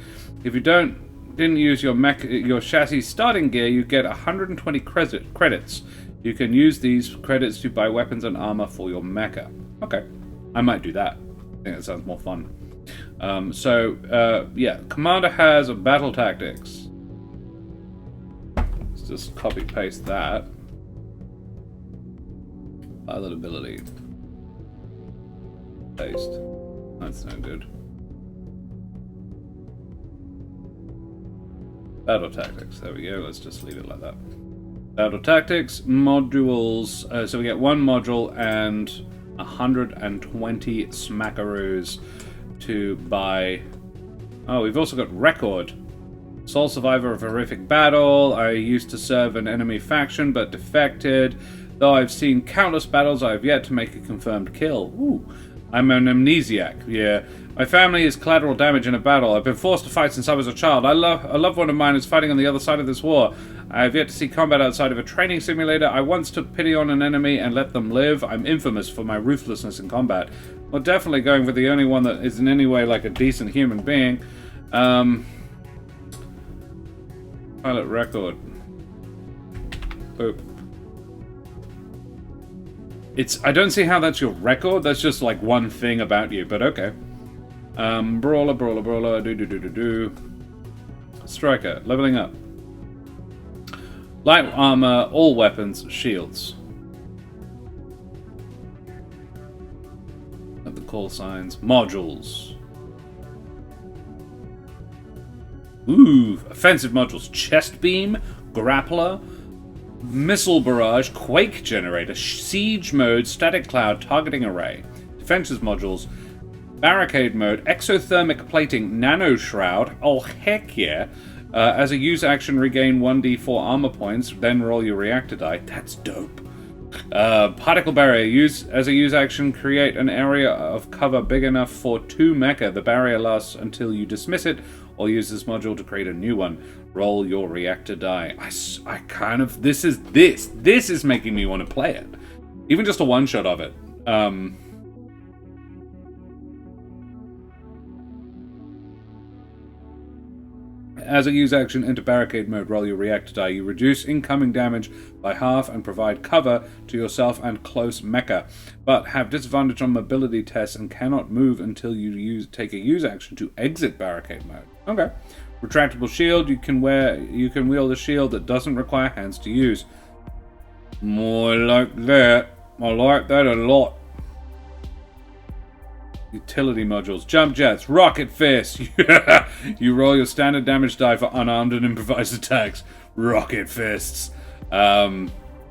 If you didn't use your chassis starting gear, you get 120 credits. You can use these credits to buy weapons and armor for your mecha. Okay, I might do that. I think that sounds more fun. Yeah, Commander has a battle tactics. Let's just copy paste that. Pilot ability. Paste. That's no good. Battle tactics. There we go. Let's just leave it like that. Battle tactics modules. So we get one module and 120 smackaroos to buy. Oh, we've also got record. Sole survivor of a horrific battle. I used to serve an enemy faction but defected. Though I've seen countless battles, I have yet to make a confirmed kill. Ooh. I'm an amnesiac. Yeah. My family is collateral damage in a battle. I've been forced to fight since I was a child. A loved one of mine is fighting on the other side of this war. I have yet to see combat outside of a training simulator. I once took pity on an enemy and let them live. I'm infamous for my ruthlessness in combat. Well, definitely going for the only one that is in any way like a decent human being. Pilot record. Boop. I don't see how that's your record. That's just like one thing about you, but okay. Brawler, brawler, brawler, do. Striker, leveling up. Light armor, all weapons, shields. Of the call signs. Modules. Ooh, offensive modules. Chest beam, grappler, missile barrage, quake generator, siege mode, static cloud, targeting array. Defensive modules. Barricade mode, exothermic plating, nano shroud. Oh, heck yeah. As a use action, regain 1d4 armor points, then roll your reactor die. That's dope. Particle barrier. As a use action, create an area of cover big enough for 2 mecha. The barrier lasts until you dismiss it, or use this module to create a new one. Roll your reactor die. I kind of... This is making me want to play it. Even just a one-shot of it. As a use action, enter barricade mode, roll your reactor die. You reduce incoming damage by half and provide cover to yourself and close mecha, but have disadvantage on mobility tests and cannot move until you take a use action to exit barricade mode. Okay. Retractable shield. You can wield a shield that doesn't require hands to use. More like that. I like that a lot. Utility modules. Jump jets. Rocket fist. You roll your standard damage die for unarmed and improvised attacks. Rocket fists.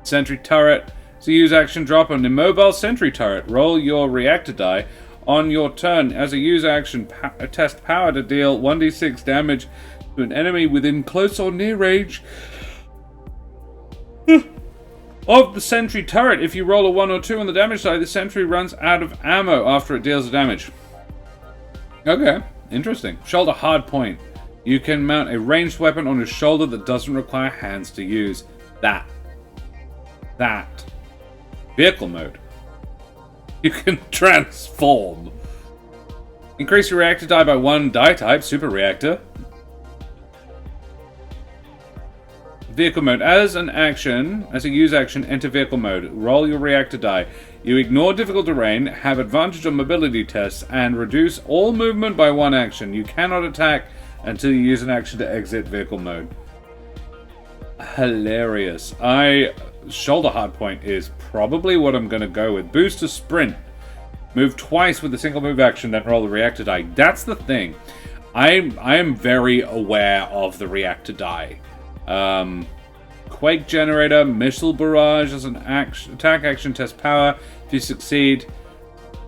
Sentry turret. So use action, drop an immobile sentry turret. Roll your reactor die on your turn. As a use action, test power to deal 1d6 damage to an enemy within close or near range of the sentry turret. If you roll a 1 or 2 on the damage side, the sentry runs out of ammo after it deals the damage. Okay, interesting. Shoulder hard point. You can mount a ranged weapon on your shoulder that doesn't require hands to use. That. Vehicle mode. You can transform. Increase your reactor die by 1 die type, super reactor. Vehicle mode. As a use action, enter vehicle mode. Roll your reactor die. You ignore difficult terrain, have advantage on mobility tests, and reduce all movement by 1 action. You cannot attack until you use an action to exit vehicle mode. Hilarious. Shoulder hardpoint is probably what I'm going to go with. Boost to sprint. Move twice with a single move action, then roll the reactor die. That's the thing. I am very aware of the reactor die. Quake generator, missile barrage as an attack action, test power. If you succeed,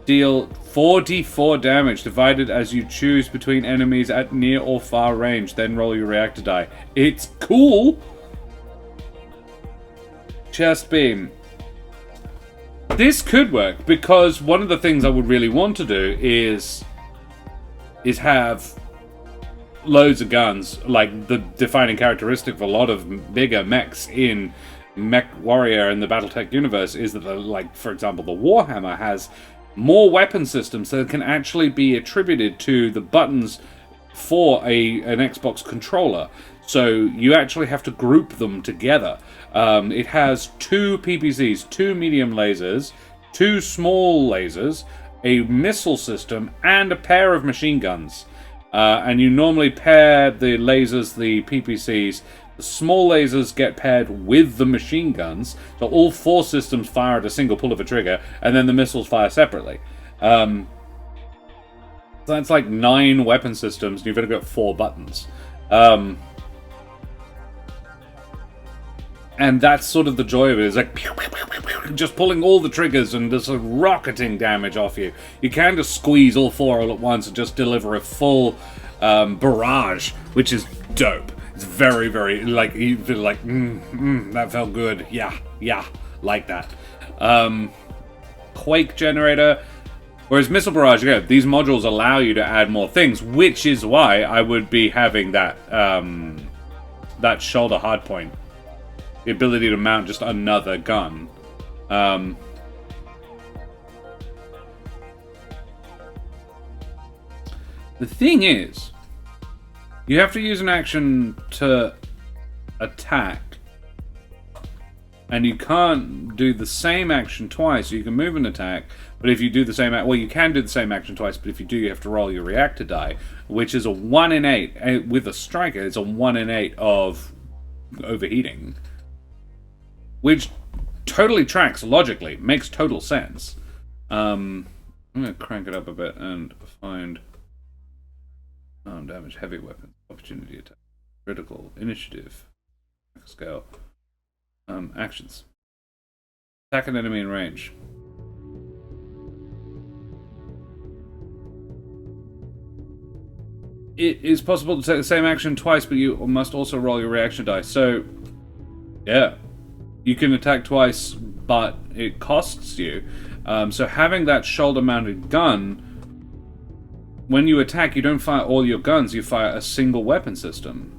deal 4d4 damage divided as you choose between enemies at near or far range. Then roll your reactor die. It's cool. Chest beam. This could work because one of the things I would really want to do is have loads of guns. Like the defining characteristic of a lot of bigger mechs in Mech Warrior and the Battletech universe is that, like, for example, the Warhammer has more weapon systems that can actually be attributed to the buttons for an Xbox controller. So you actually have to group them together. It has 2 PPCs, 2 medium lasers, 2 small lasers, a missile system, and a pair of machine guns. And you normally pair the lasers, the PPCs. The small lasers get paired with the machine guns, so all 4 systems fire at a single pull of a trigger, and then the missiles fire separately. So that's like 9 weapon systems, and you've only got 4 buttons. And that's sort of the joy of it, is like just pulling all the triggers and just rocketing damage off you. You can just squeeze all 4 all at once and just deliver a full barrage, which is dope. It's very, very, like, you feel like, that felt good. Yeah, like that. Quake generator. Whereas missile barrage, yeah, these modules allow you to add more things, which is why I would be having that that shoulder hardpoint. The ability to mount just another gun. The thing is, you have to use an action to attack. And you can't do the same action twice. You can move and attack, but if you do the same... Well, you can do the same action twice, but if you do, you have to roll your reactor die, which is a 1 in 8. With a striker, it's a 1 in 8 of overheating. Which totally tracks logically. Makes total sense. I'm going to crank it up a bit and find unarmed damage, heavy weapons, opportunity attack, critical, initiative, scale, actions. Attack an enemy in range. It is possible to take the same action twice, but you must also roll your reaction die. So, yeah, you can attack twice, but it costs you. So having that shoulder-mounted gun, when you attack, you don't fire all your guns, you fire a single weapon system.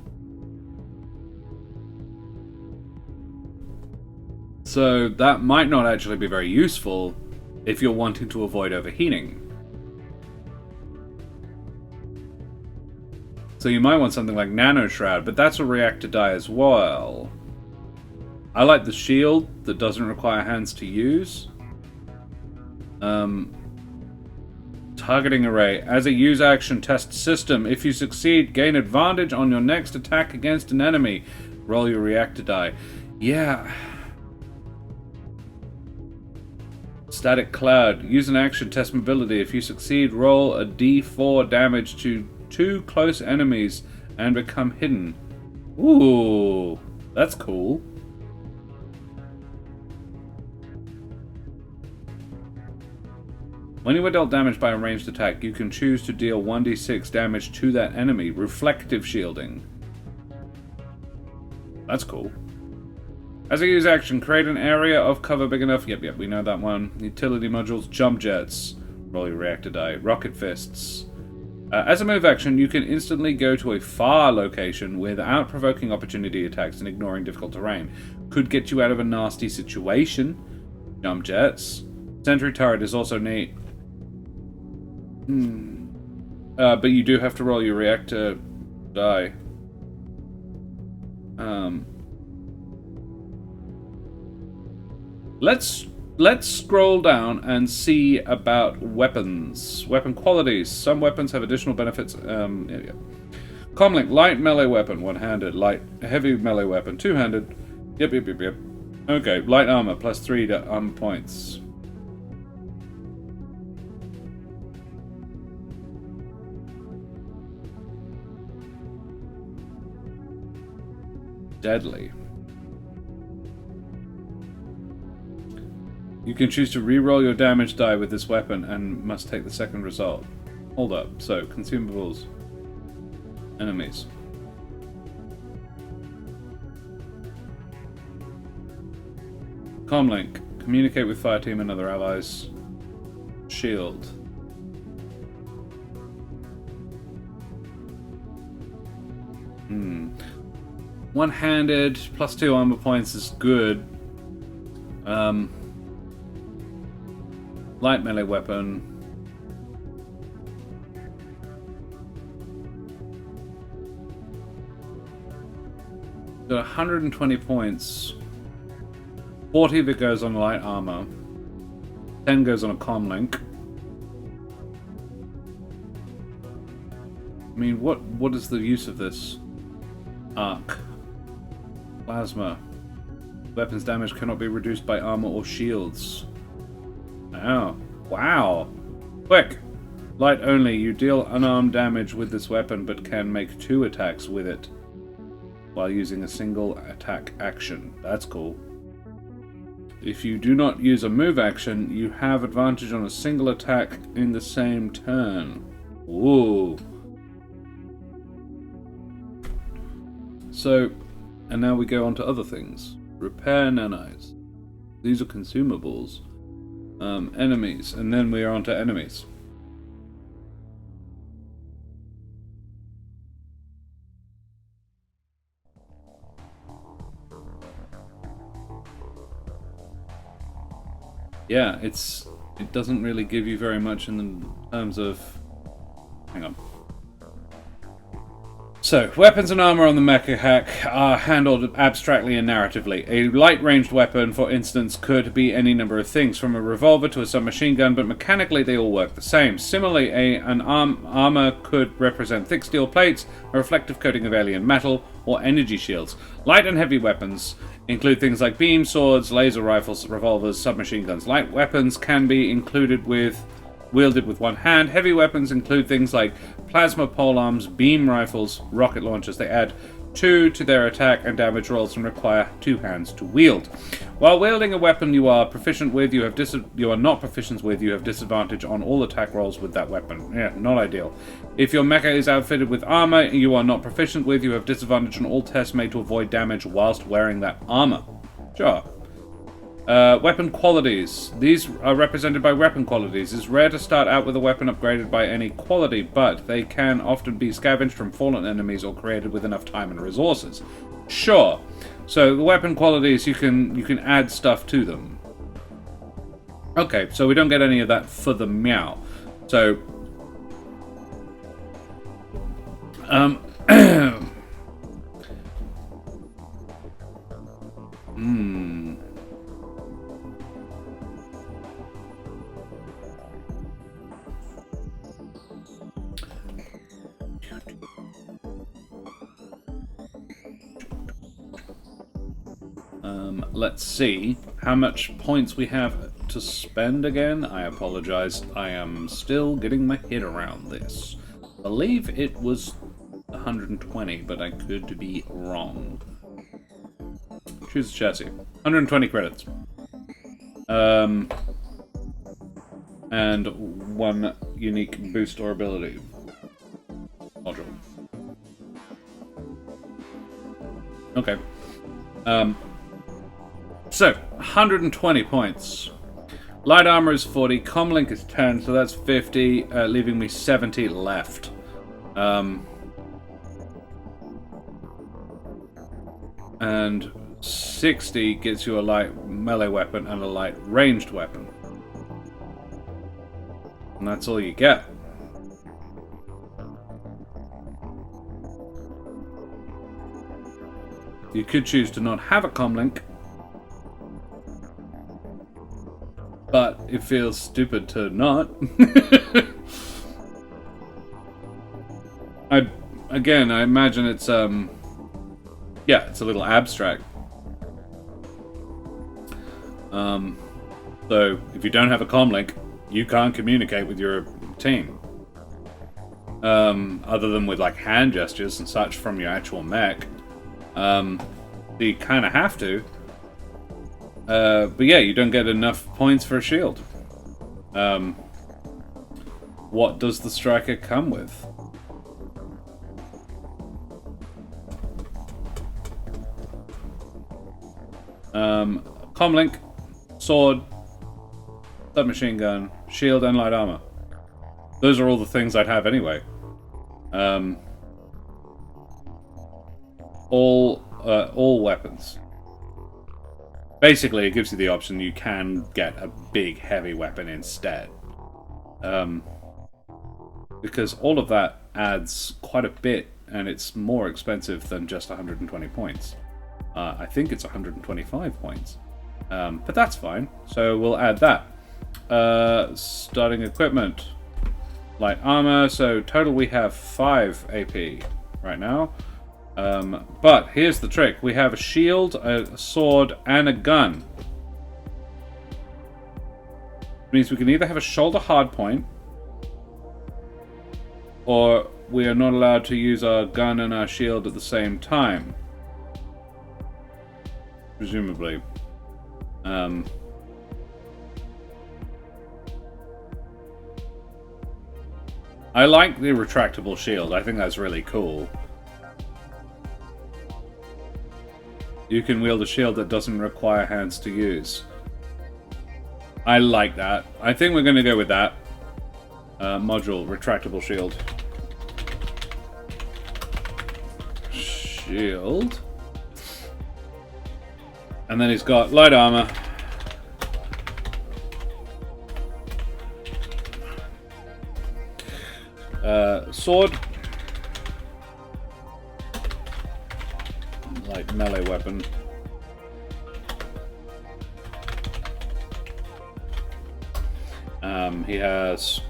So that might not actually be very useful if you're wanting to avoid overheating. So you might want something like Nano Shroud, but that's a reactor die as well. I like the shield that doesn't require hands to use. Targeting array. As a use action test system, if you succeed, gain advantage on your next attack against an enemy. Roll your reactor die. Yeah. Static cloud. Use an action test mobility. If you succeed, roll a d4 damage to 2 close enemies and become hidden. Ooh, that's cool. When you are dealt damage by a ranged attack, you can choose to deal 1d6 damage to that enemy. Reflective shielding. That's cool. As a use action, create an area of cover big enough. Yep, we know that one. Utility modules, jump jets. Roll your reactor die. Rocket fists. As a move action, you can instantly go to a far location without provoking opportunity attacks and ignoring difficult terrain. Could get you out of a nasty situation. Jump jets. Sentry turret is also neat. But you do have to roll your reactor die. Let's scroll down and see about weapons. Weapon qualities. Some weapons have additional benefits. Comlink, light melee weapon, one-handed. Light heavy melee weapon, two-handed. Yep. Okay, light armor, +3 to armor points. Deadly. You can choose to re-roll your damage die with this weapon and must take the second result. Hold up. So, consumables. Enemies. Comlink. Communicate with fireteam and other allies. Shield. One-handed, +2 armor points is good. Light melee weapon. Got 120 points. 40 of it goes on light armor. 10 goes on a comlink. I mean, what is the use of this? Arc. Plasma. Weapons damage cannot be reduced by armor or shields. Oh, wow. Quick! Light only. You deal unarmed damage with this weapon, but can make 2 attacks with it while using a single attack action. That's cool. If you do not use a move action, you have advantage on a single attack in the same turn. Whoa. So, and now we go on to other things. Repair nanites. These are consumables. Enemies, and then we are on to enemies. Yeah, it doesn't really give you very much in the terms of... Hang on. So, weapons and armor on the Mecha Hack are handled abstractly and narratively. A light-ranged weapon, for instance, could be any number of things, from a revolver to a submachine gun, but mechanically they all work the same. Similarly, an armor could represent thick steel plates, a reflective coating of alien metal, or energy shields. Light and heavy weapons include things like beams, swords, laser rifles, revolvers, submachine guns. Light weapons can be included with wielded with one hand. Heavy weapons include things like plasma polearms, beam rifles, rocket launchers. They add 2 to their attack and damage rolls and require 2 hands to wield. While wielding a weapon you are proficient with, you are not proficient with, you have disadvantage on all attack rolls with that weapon. Yeah, not ideal. If your mecha is outfitted with armor you are not proficient with, you have disadvantage on all tests made to avoid damage whilst wearing that armor. Sure. Weapon qualities. These are represented by weapon qualities. It's rare to start out with a weapon upgraded by any quality, but they can often be scavenged from fallen enemies or created with enough time and resources. Sure. So the weapon qualities, you can add stuff to them. Okay, so we don't get any of that for the meow. So let's see how much points we have to spend again. I apologize. I am still getting my head around this. I believe it was 120, but I could be wrong. Choose a chassis. 120 credits. And 1 unique boost or ability module. Okay. So, 120 points. Light armor is 40, comlink is 10, so that's 50, leaving me 70 left. And 60 gets you a light melee weapon and a light ranged weapon. And that's all you get. You could choose to not have a comlink, but it feels stupid to not. I imagine it's yeah, it's a little abstract. So if you don't have a comlink, you can't communicate with your team. Other than with like hand gestures and such from your actual mech. You kind of have to. But yeah, you don't get enough points for a shield. What does the striker come with? Comlink, sword, submachine gun, shield, and light armor. Those are all the things I'd have anyway. All weapons. Basically, it gives you the option you can get a big, heavy weapon instead. Because all of that adds quite a bit, and it's more expensive than just 120 points. I think it's 125 points. But that's fine, so we'll add that. Starting equipment. Light armor, so total we have 5 AP right now. But here's the trick. We have a shield, a sword, and a gun. It means we can either have a shoulder hardpoint, or we are not allowed to use our gun and our shield at the same time. Presumably. I like the retractable shield. I think that's really cool. You can wield a shield that doesn't require hands to use. I like that. I think we're going to go with that. Module, retractable shield. Shield. And then he's got light armor. Sword. Light melee weapon. He has...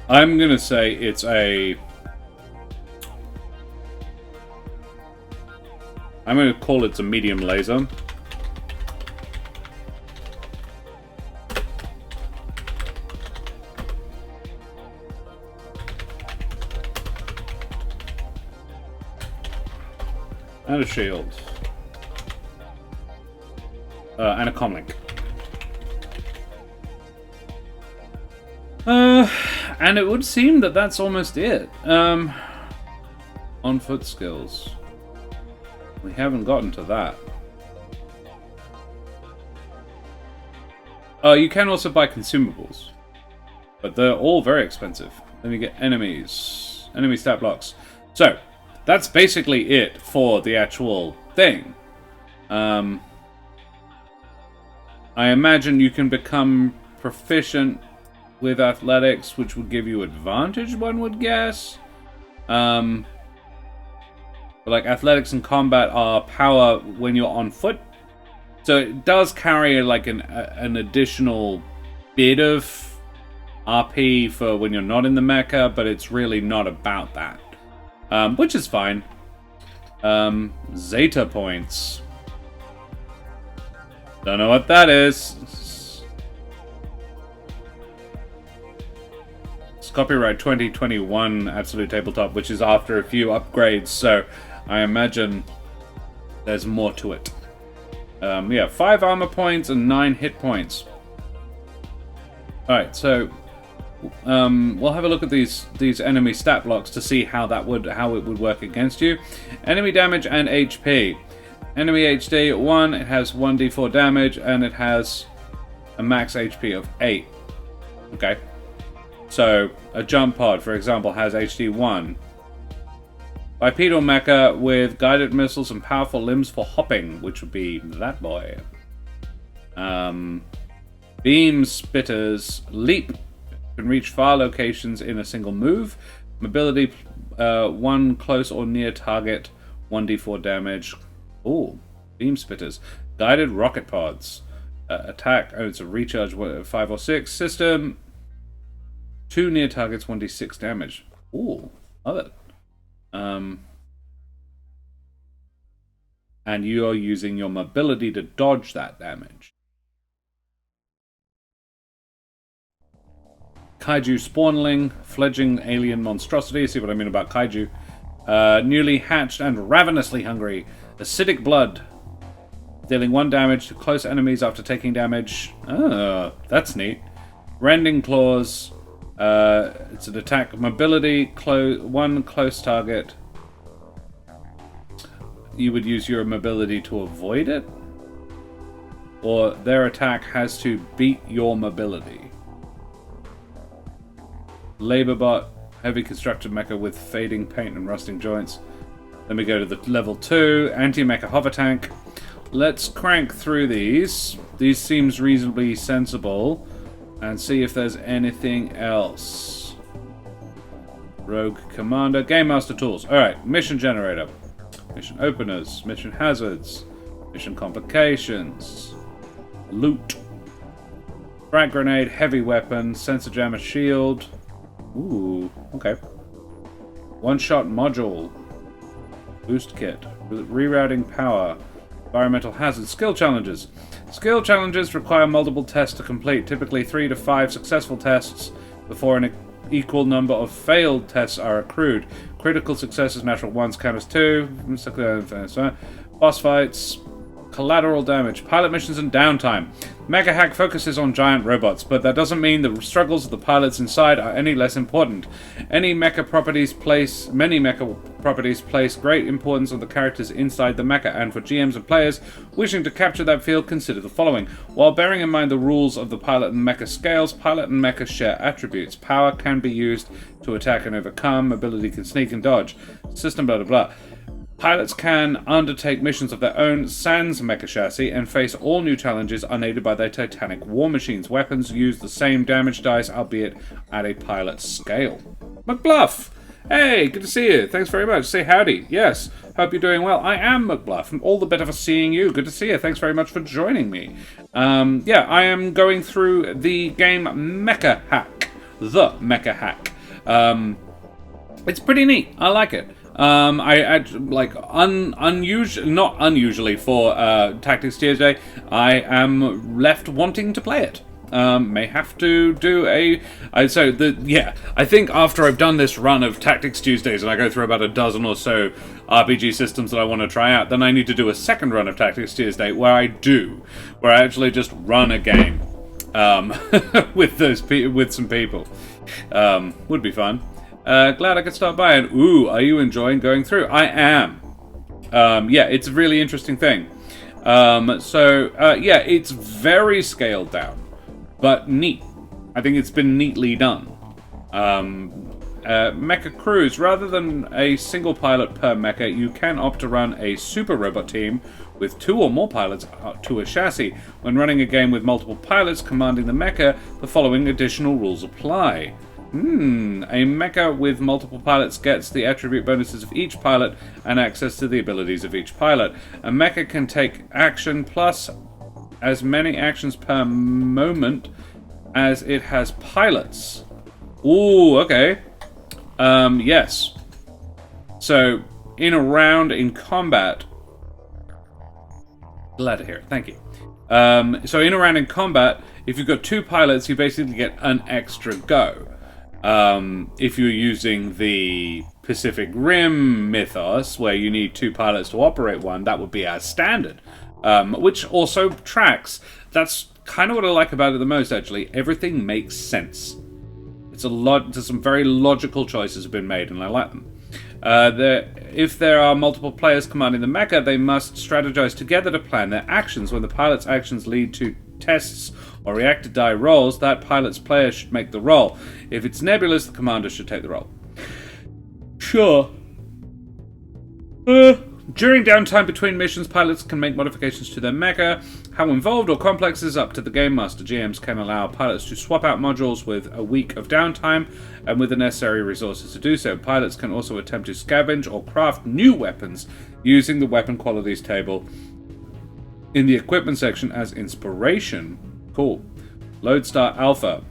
I'm gonna say it's a... I'm gonna call it a medium laser. And a shield. And a comlink. And it would seem that that's almost it. On foot skills. We haven't gotten to that. You can also buy consumables. But they're all very expensive. Then we get enemies. Enemy stat blocks. So, that's basically it for the actual thing. I imagine you can become proficient with athletics, which would give you advantage, one would guess. But like athletics and combat are power when you're on foot. So it does carry like an additional bit of RP for when you're not in the mecha, but it's really not about that. Which is fine. Zeta points. Don't know what that is. It's copyright 2021 Absolute Tabletop, which is after a few upgrades, so I imagine there's more to it. Yeah, 5 armor points and 9 hit points. Alright, so we'll have a look at these enemy stat blocks to see how it would work against you. Enemy damage and HP. Enemy HD 1, it has 1d4 damage, and it has a max HP of 8. Okay. So, a jump pod, for example, has HD 1. Bipedal mecha with guided missiles and powerful limbs for hopping, which would be that boy. Beam spitters leap, can reach far locations in a single move. Mobility 1 close or near target, 1d4 damage. Ooh, beam spitters. Guided rocket pods. Attack, it's a recharge 5 or 6 system. 2 near targets, 1d6 damage. Ooh, love it. And you are using your mobility to dodge that damage. Kaiju spawnling, fledgling alien monstrosity. See what I mean about kaiju. Newly hatched and ravenously hungry. Acidic blood. Dealing 1 damage to close enemies after taking damage. Oh, that's neat. Rending claws. It's an attack. Mobility, 1 close target. You would use your mobility to avoid it? Or their attack has to beat your mobility. Laborbot, heavy constructed mecha with fading paint and rusting joints. Then we go to the level 2, anti-mecha hover tank. Let's crank through these. These seems reasonably sensible. And see if there's anything else. Rogue Commander. Game Master Tools. Alright, Mission Generator. Mission Openers. Mission Hazards. Mission Complications. Loot. Frag Grenade. Heavy Weapon. Sensor Jammer Shield. Ooh, okay. One-Shot Module. Boost Kit. Rerouting Power. Environmental Hazards. Skill Challenges. Skill challenges require multiple tests to complete, typically 3 to 5 successful tests before an equal number of failed tests are accrued. Critical successes, natural ones, count as 2. Boss fights, collateral damage, pilot missions, and downtime. Mecha Hack focuses on giant robots, but that doesn't mean the struggles of the pilots inside are any less important. Many mecha properties place great importance on the characters inside the mecha, and for GMs and players wishing to capture that feel, consider the following. While bearing in mind the rules of the pilot and mecha scales, pilot and mecha share attributes. Power can be used to attack and overcome, ability can sneak and dodge, system blah blah blah. Pilots can undertake missions of their own sans mecha chassis and face all new challenges unaided by their titanic war machines. Weapons use the same damage dice, albeit at a pilot scale. McBluff! Hey, good to see you. Thanks very much. Say howdy. Yes, hope you're doing well. I am McBluff, and all the better for seeing you. Good to see you. Thanks very much for joining me. Yeah, I am going through the game Mecha Hack. The Mecha Hack. It's pretty neat. I like it. Not unusually for Tactics Tuesday, I am left wanting to play it. May have to do I think after I've done this run of Tactics Tuesdays and I go through about a dozen or so RPG systems that I want to try out, then I need to do a second run of Tactics Tuesday where I actually just run a game with some people. Would be fun. Glad I could stop by. And ooh, are you enjoying going through? I am. Yeah, it's a really interesting thing. Yeah, it's very scaled down, but neat. I think it's been neatly done. Mecha crews, rather than a single pilot per mecha, you can opt to run a super robot team with 2 or more pilots to a chassis. When running a game with multiple pilots commanding the mecha, the following additional rules apply. A mecha with multiple pilots gets the attribute bonuses of each pilot and access to the abilities of each pilot. A mecha can take action plus as many actions per moment as it has pilots. Ooh, okay. Yes. So, in a round in combat... Glad to hear it, thank you. So in a round in combat, if you've got 2 pilots, you basically get an extra go. If you're using the Pacific Rim mythos, where you need 2 pilots to operate one, that would be as standard. Which also tracks. That's kind of what I like about it the most, actually. Everything makes sense. There's some very logical choices have been made, and I like them. If there are multiple players commanding the mecha, they must strategize together to plan their actions. When the pilot's actions lead to tests or reactor die rolls, that pilot's player should make the roll. If it's nebulous, the commander should take the roll. Sure. During downtime between missions, pilots can make modifications to their mecha. How involved or complex is up to the game master. GMs can allow pilots to swap out modules with a week of downtime and with the necessary resources to do so. Pilots can also attempt to scavenge or craft new weapons using the weapon qualities table in the equipment section as inspiration. Cool. Lodestar Alpha.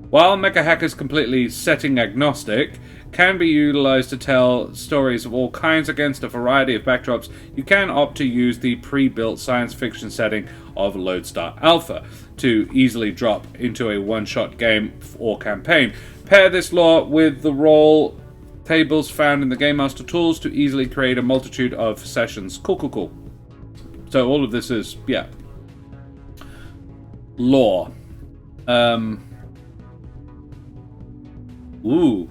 While Mecha Hack is completely setting agnostic, can be utilized to tell stories of all kinds against a variety of backdrops, you can opt to use the pre-built science fiction setting of Lodestar Alpha to easily drop into a one-shot game or campaign. Pair this lore with the role tables found in the Game Master tools to easily create a multitude of sessions. Cool. So all of this is, yeah, lore. Ooh.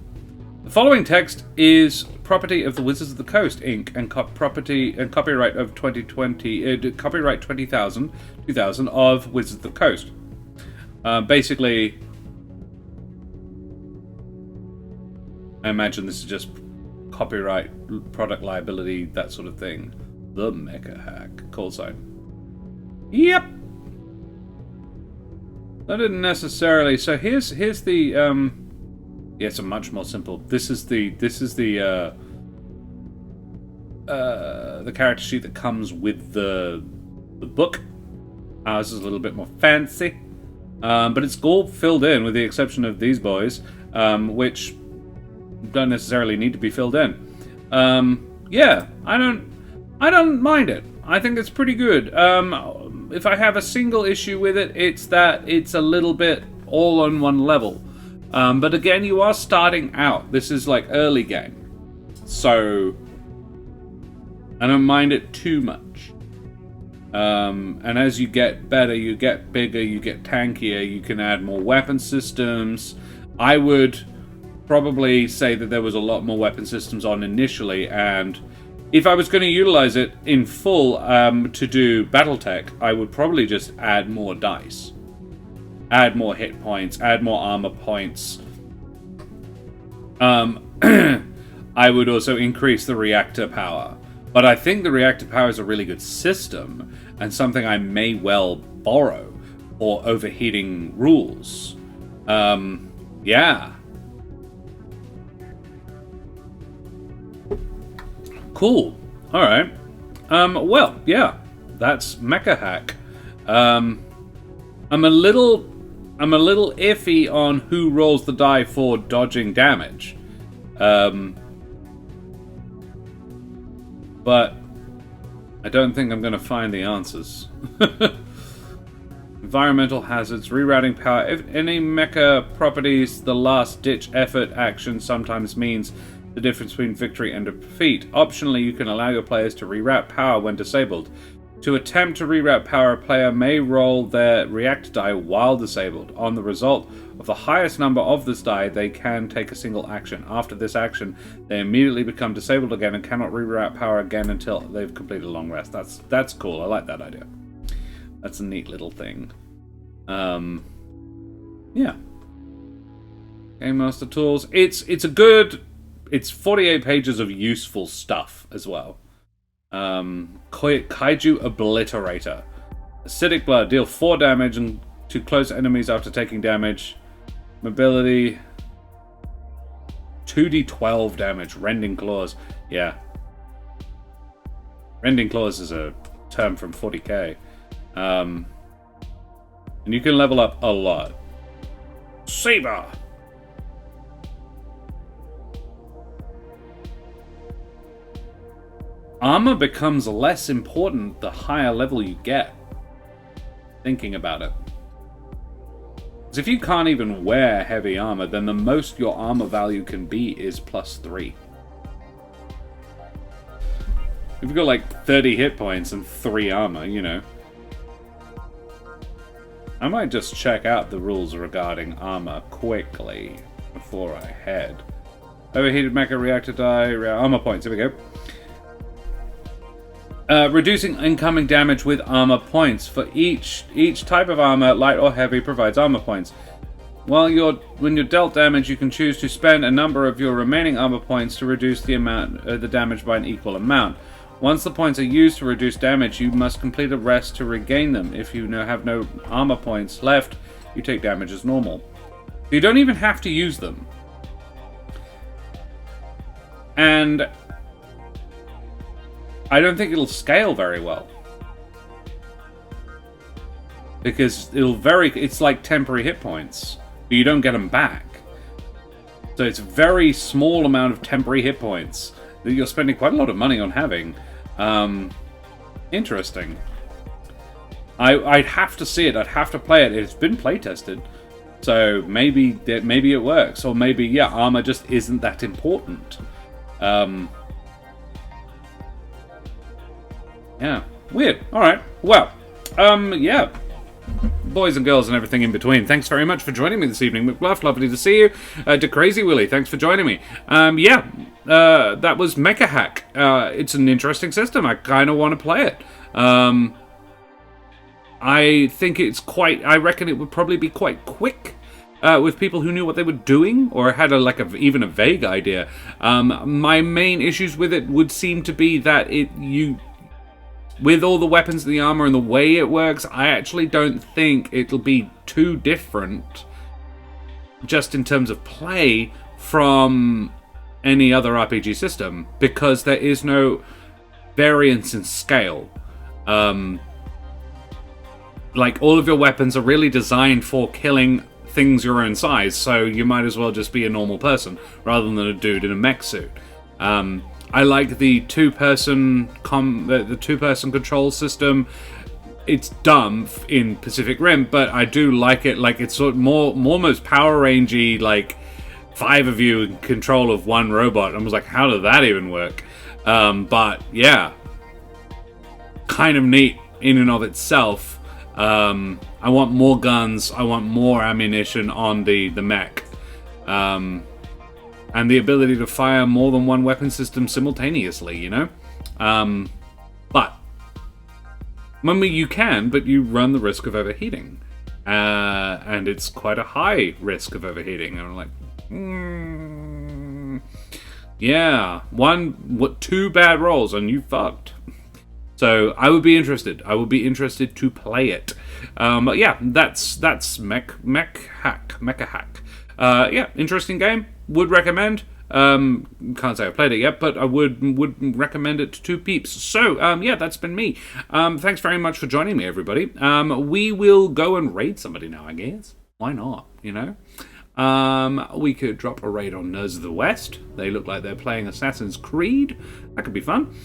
The following text is property of the Wizards of the Coast, Inc. and copyright of 2020, copyright 2000 of Wizards of the Coast. Basically, I imagine this is just copyright, product liability, that sort of thing. The Mecha Hack. Call sign. Yep. I didn't necessarily. So here's the yeah, it's a much more simple. This is the character sheet that comes with the book. Ours is a little bit more fancy, but it's all filled in with the exception of these boys, which don't necessarily need to be filled in. Yeah, I don't mind it. I think it's pretty good. If I have a single issue with it, it's that it's a little bit all on one level. But again, you are starting out. This is like early game. So I don't mind it too much. And as you get better, you get bigger, you get tankier, you can add more weapon systems. I would probably say that there was a lot more weapon systems on initially, and if I was going to utilize it in full to do Battletech, I would probably just add more dice. Add more hit points, add more armor points. I would also increase the reactor power. But I think the reactor power is a really good system, and something I may well borrow for overheating rules. Yeah. Cool. Alright. Well, yeah. That's Mecha Hack. I'm a little iffy on who rolls the die for dodging damage. But I don't think I'm going to find the answers. Environmental hazards, rerouting power. If any mecha properties, the last-ditch effort action sometimes means the difference between victory and defeat. Optionally, you can allow your players to reroute power when disabled. To attempt to reroute power, a player may roll their react die while disabled. On the result of the highest number of this die, they can take a single action. After this action, they immediately become disabled again and cannot reroute power again until they've completed a long rest. That's cool. I like that idea. That's a neat little thing. Yeah. Game Master Tools. It's 48 pages of useful stuff as well. Kaiju Obliterator. Acidic Blood. Deal 4 damage to close enemies after taking damage. Mobility. 2d12 damage. Rending Claws. Yeah. Rending Claws is a term from 40k. And you can level up a lot. Saber! Armor becomes less important the higher level you get. Thinking about it. Because if you can't even wear heavy armor, then the most your armor value can be is +3. If you've got like 30 hit points and 3 armor, you know. I might just check out the rules regarding armor quickly before I head. Overheated mecha reactor die, armor points, here we go. Reducing incoming damage with armor points. For each type of armor, light or heavy, provides armor points. When you're dealt damage, you can choose to spend a number of your remaining armor points to reduce the damage by an equal amount. Once the points are used to reduce damage, you must complete a rest to regain them. If you have no armor points left, you take damage as normal. You don't even have to use them. And I don't think it'll scale very well. Because it's like temporary hit points, but you don't get them back. So it's a very small amount of temporary hit points that you're spending quite a lot of money on having. Interesting. I'd have to see it. I'd have to play it. It's been play tested, so maybe it works, or maybe armor just isn't that important. Yeah, weird. All right. Well, yeah. Boys and girls and everything in between, thanks very much for joining me this evening. McBluff, lovely to see you. To Crazy Willy, thanks for joining me. That was Mecha Hack. It's an interesting system. I kind of want to play it. I think I reckon it would probably be quite quick with people who knew what they were doing or had even a vague idea. My main issues with it would seem to be that with all the weapons and the armor and the way it works, I actually don't think it'll be too different, just in terms of play, from any other RPG system, because there is no variance in scale. All of your weapons are really designed for killing things your own size, so you might as well just be a normal person, rather than a dude in a mech suit. I like the two-person control system. It's dumb in Pacific Rim, but I do like it. It's sort of more almost Power Rangey, 5 of you in control of one robot. I was like, how did that even work? But yeah, kind of neat in and of itself. I want more guns. I want more ammunition on the mech. And the ability to fire more than one weapon system simultaneously, you know? But you can, but you run the risk of overheating. And it's quite a high risk of overheating. And I'm like, yeah, 2 bad rolls and you fucked. So I would be interested. I would be interested to play it. But yeah, that's Mecha Hack. Yeah, interesting game. Would recommend. Can't say I've played it yet, but I would recommend it to peeps. So, yeah, that's been me. Thanks very much for joining me, everybody. We will go and raid somebody now, I guess. Why not, you know? We could drop a raid on Nerds of the West. They look like they're playing Assassin's Creed. That could be fun.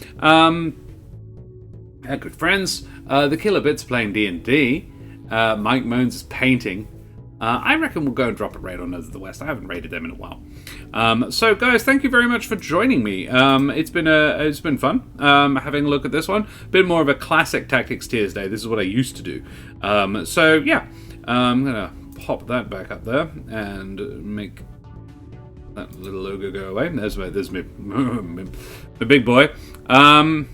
Good friends. The Killer Bits playing D&D. Mike Moans is painting. I reckon we'll go and drop a raid on Nerds of the West. I haven't raided them in a while. So, guys, thank you very much for joining me. It's been fun having a look at this one. Bit more of a classic Tactics Tyrsday. This is what I used to do. So, yeah. I'm going to pop that back up there and make that little logo go away. There's me, the big boy. And,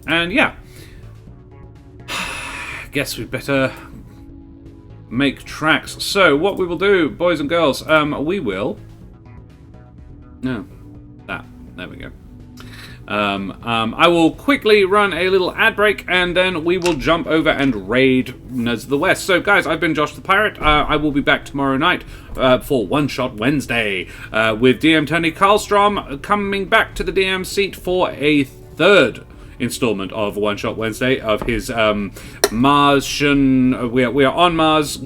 yeah. Guess we better make tracks. So what we will do, boys and girls, we will... No, there we go. I will quickly run a little ad break, and then we will jump over and raid Nerds of the West. So, guys, I've been Josh the Pirate. I will be back tomorrow night for One Shot Wednesday with DM Tony Karlstrom coming back to the DM seat for a third installment of One Shot Wednesday of his Martian. We are on Mars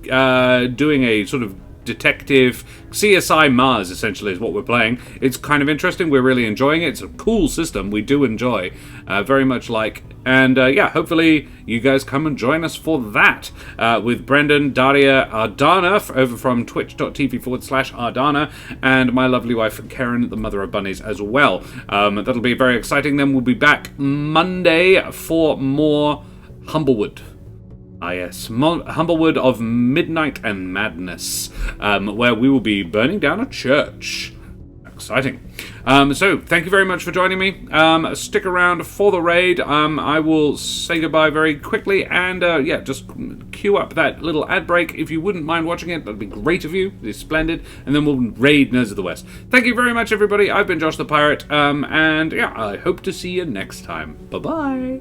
doing a sort of detective CSI Mars, essentially, is what we're playing. It's kind of interesting. We're really enjoying it. It's a cool system. We do enjoy very much like. And yeah, hopefully you guys come and join us for that with Brendan, Daria, Ardana over from twitch.tv/Ardana, and my lovely wife Karen, the mother of bunnies, as well. That'll be very exciting. Then we'll be back Monday for more Humblewood. Ah yes, Humblewood of Midnight and Madness, where we will be burning down a church. Exciting. So, thank you very much for joining me. Stick around for the raid. I will say goodbye very quickly, and yeah, just queue up that little ad break. If you wouldn't mind watching it, that'd be great of you. It's splendid. And then we'll raid Nerds of the West. Thank you very much, everybody. I've been Josh the Pirate, and yeah, I hope to see you next time. Bye-bye.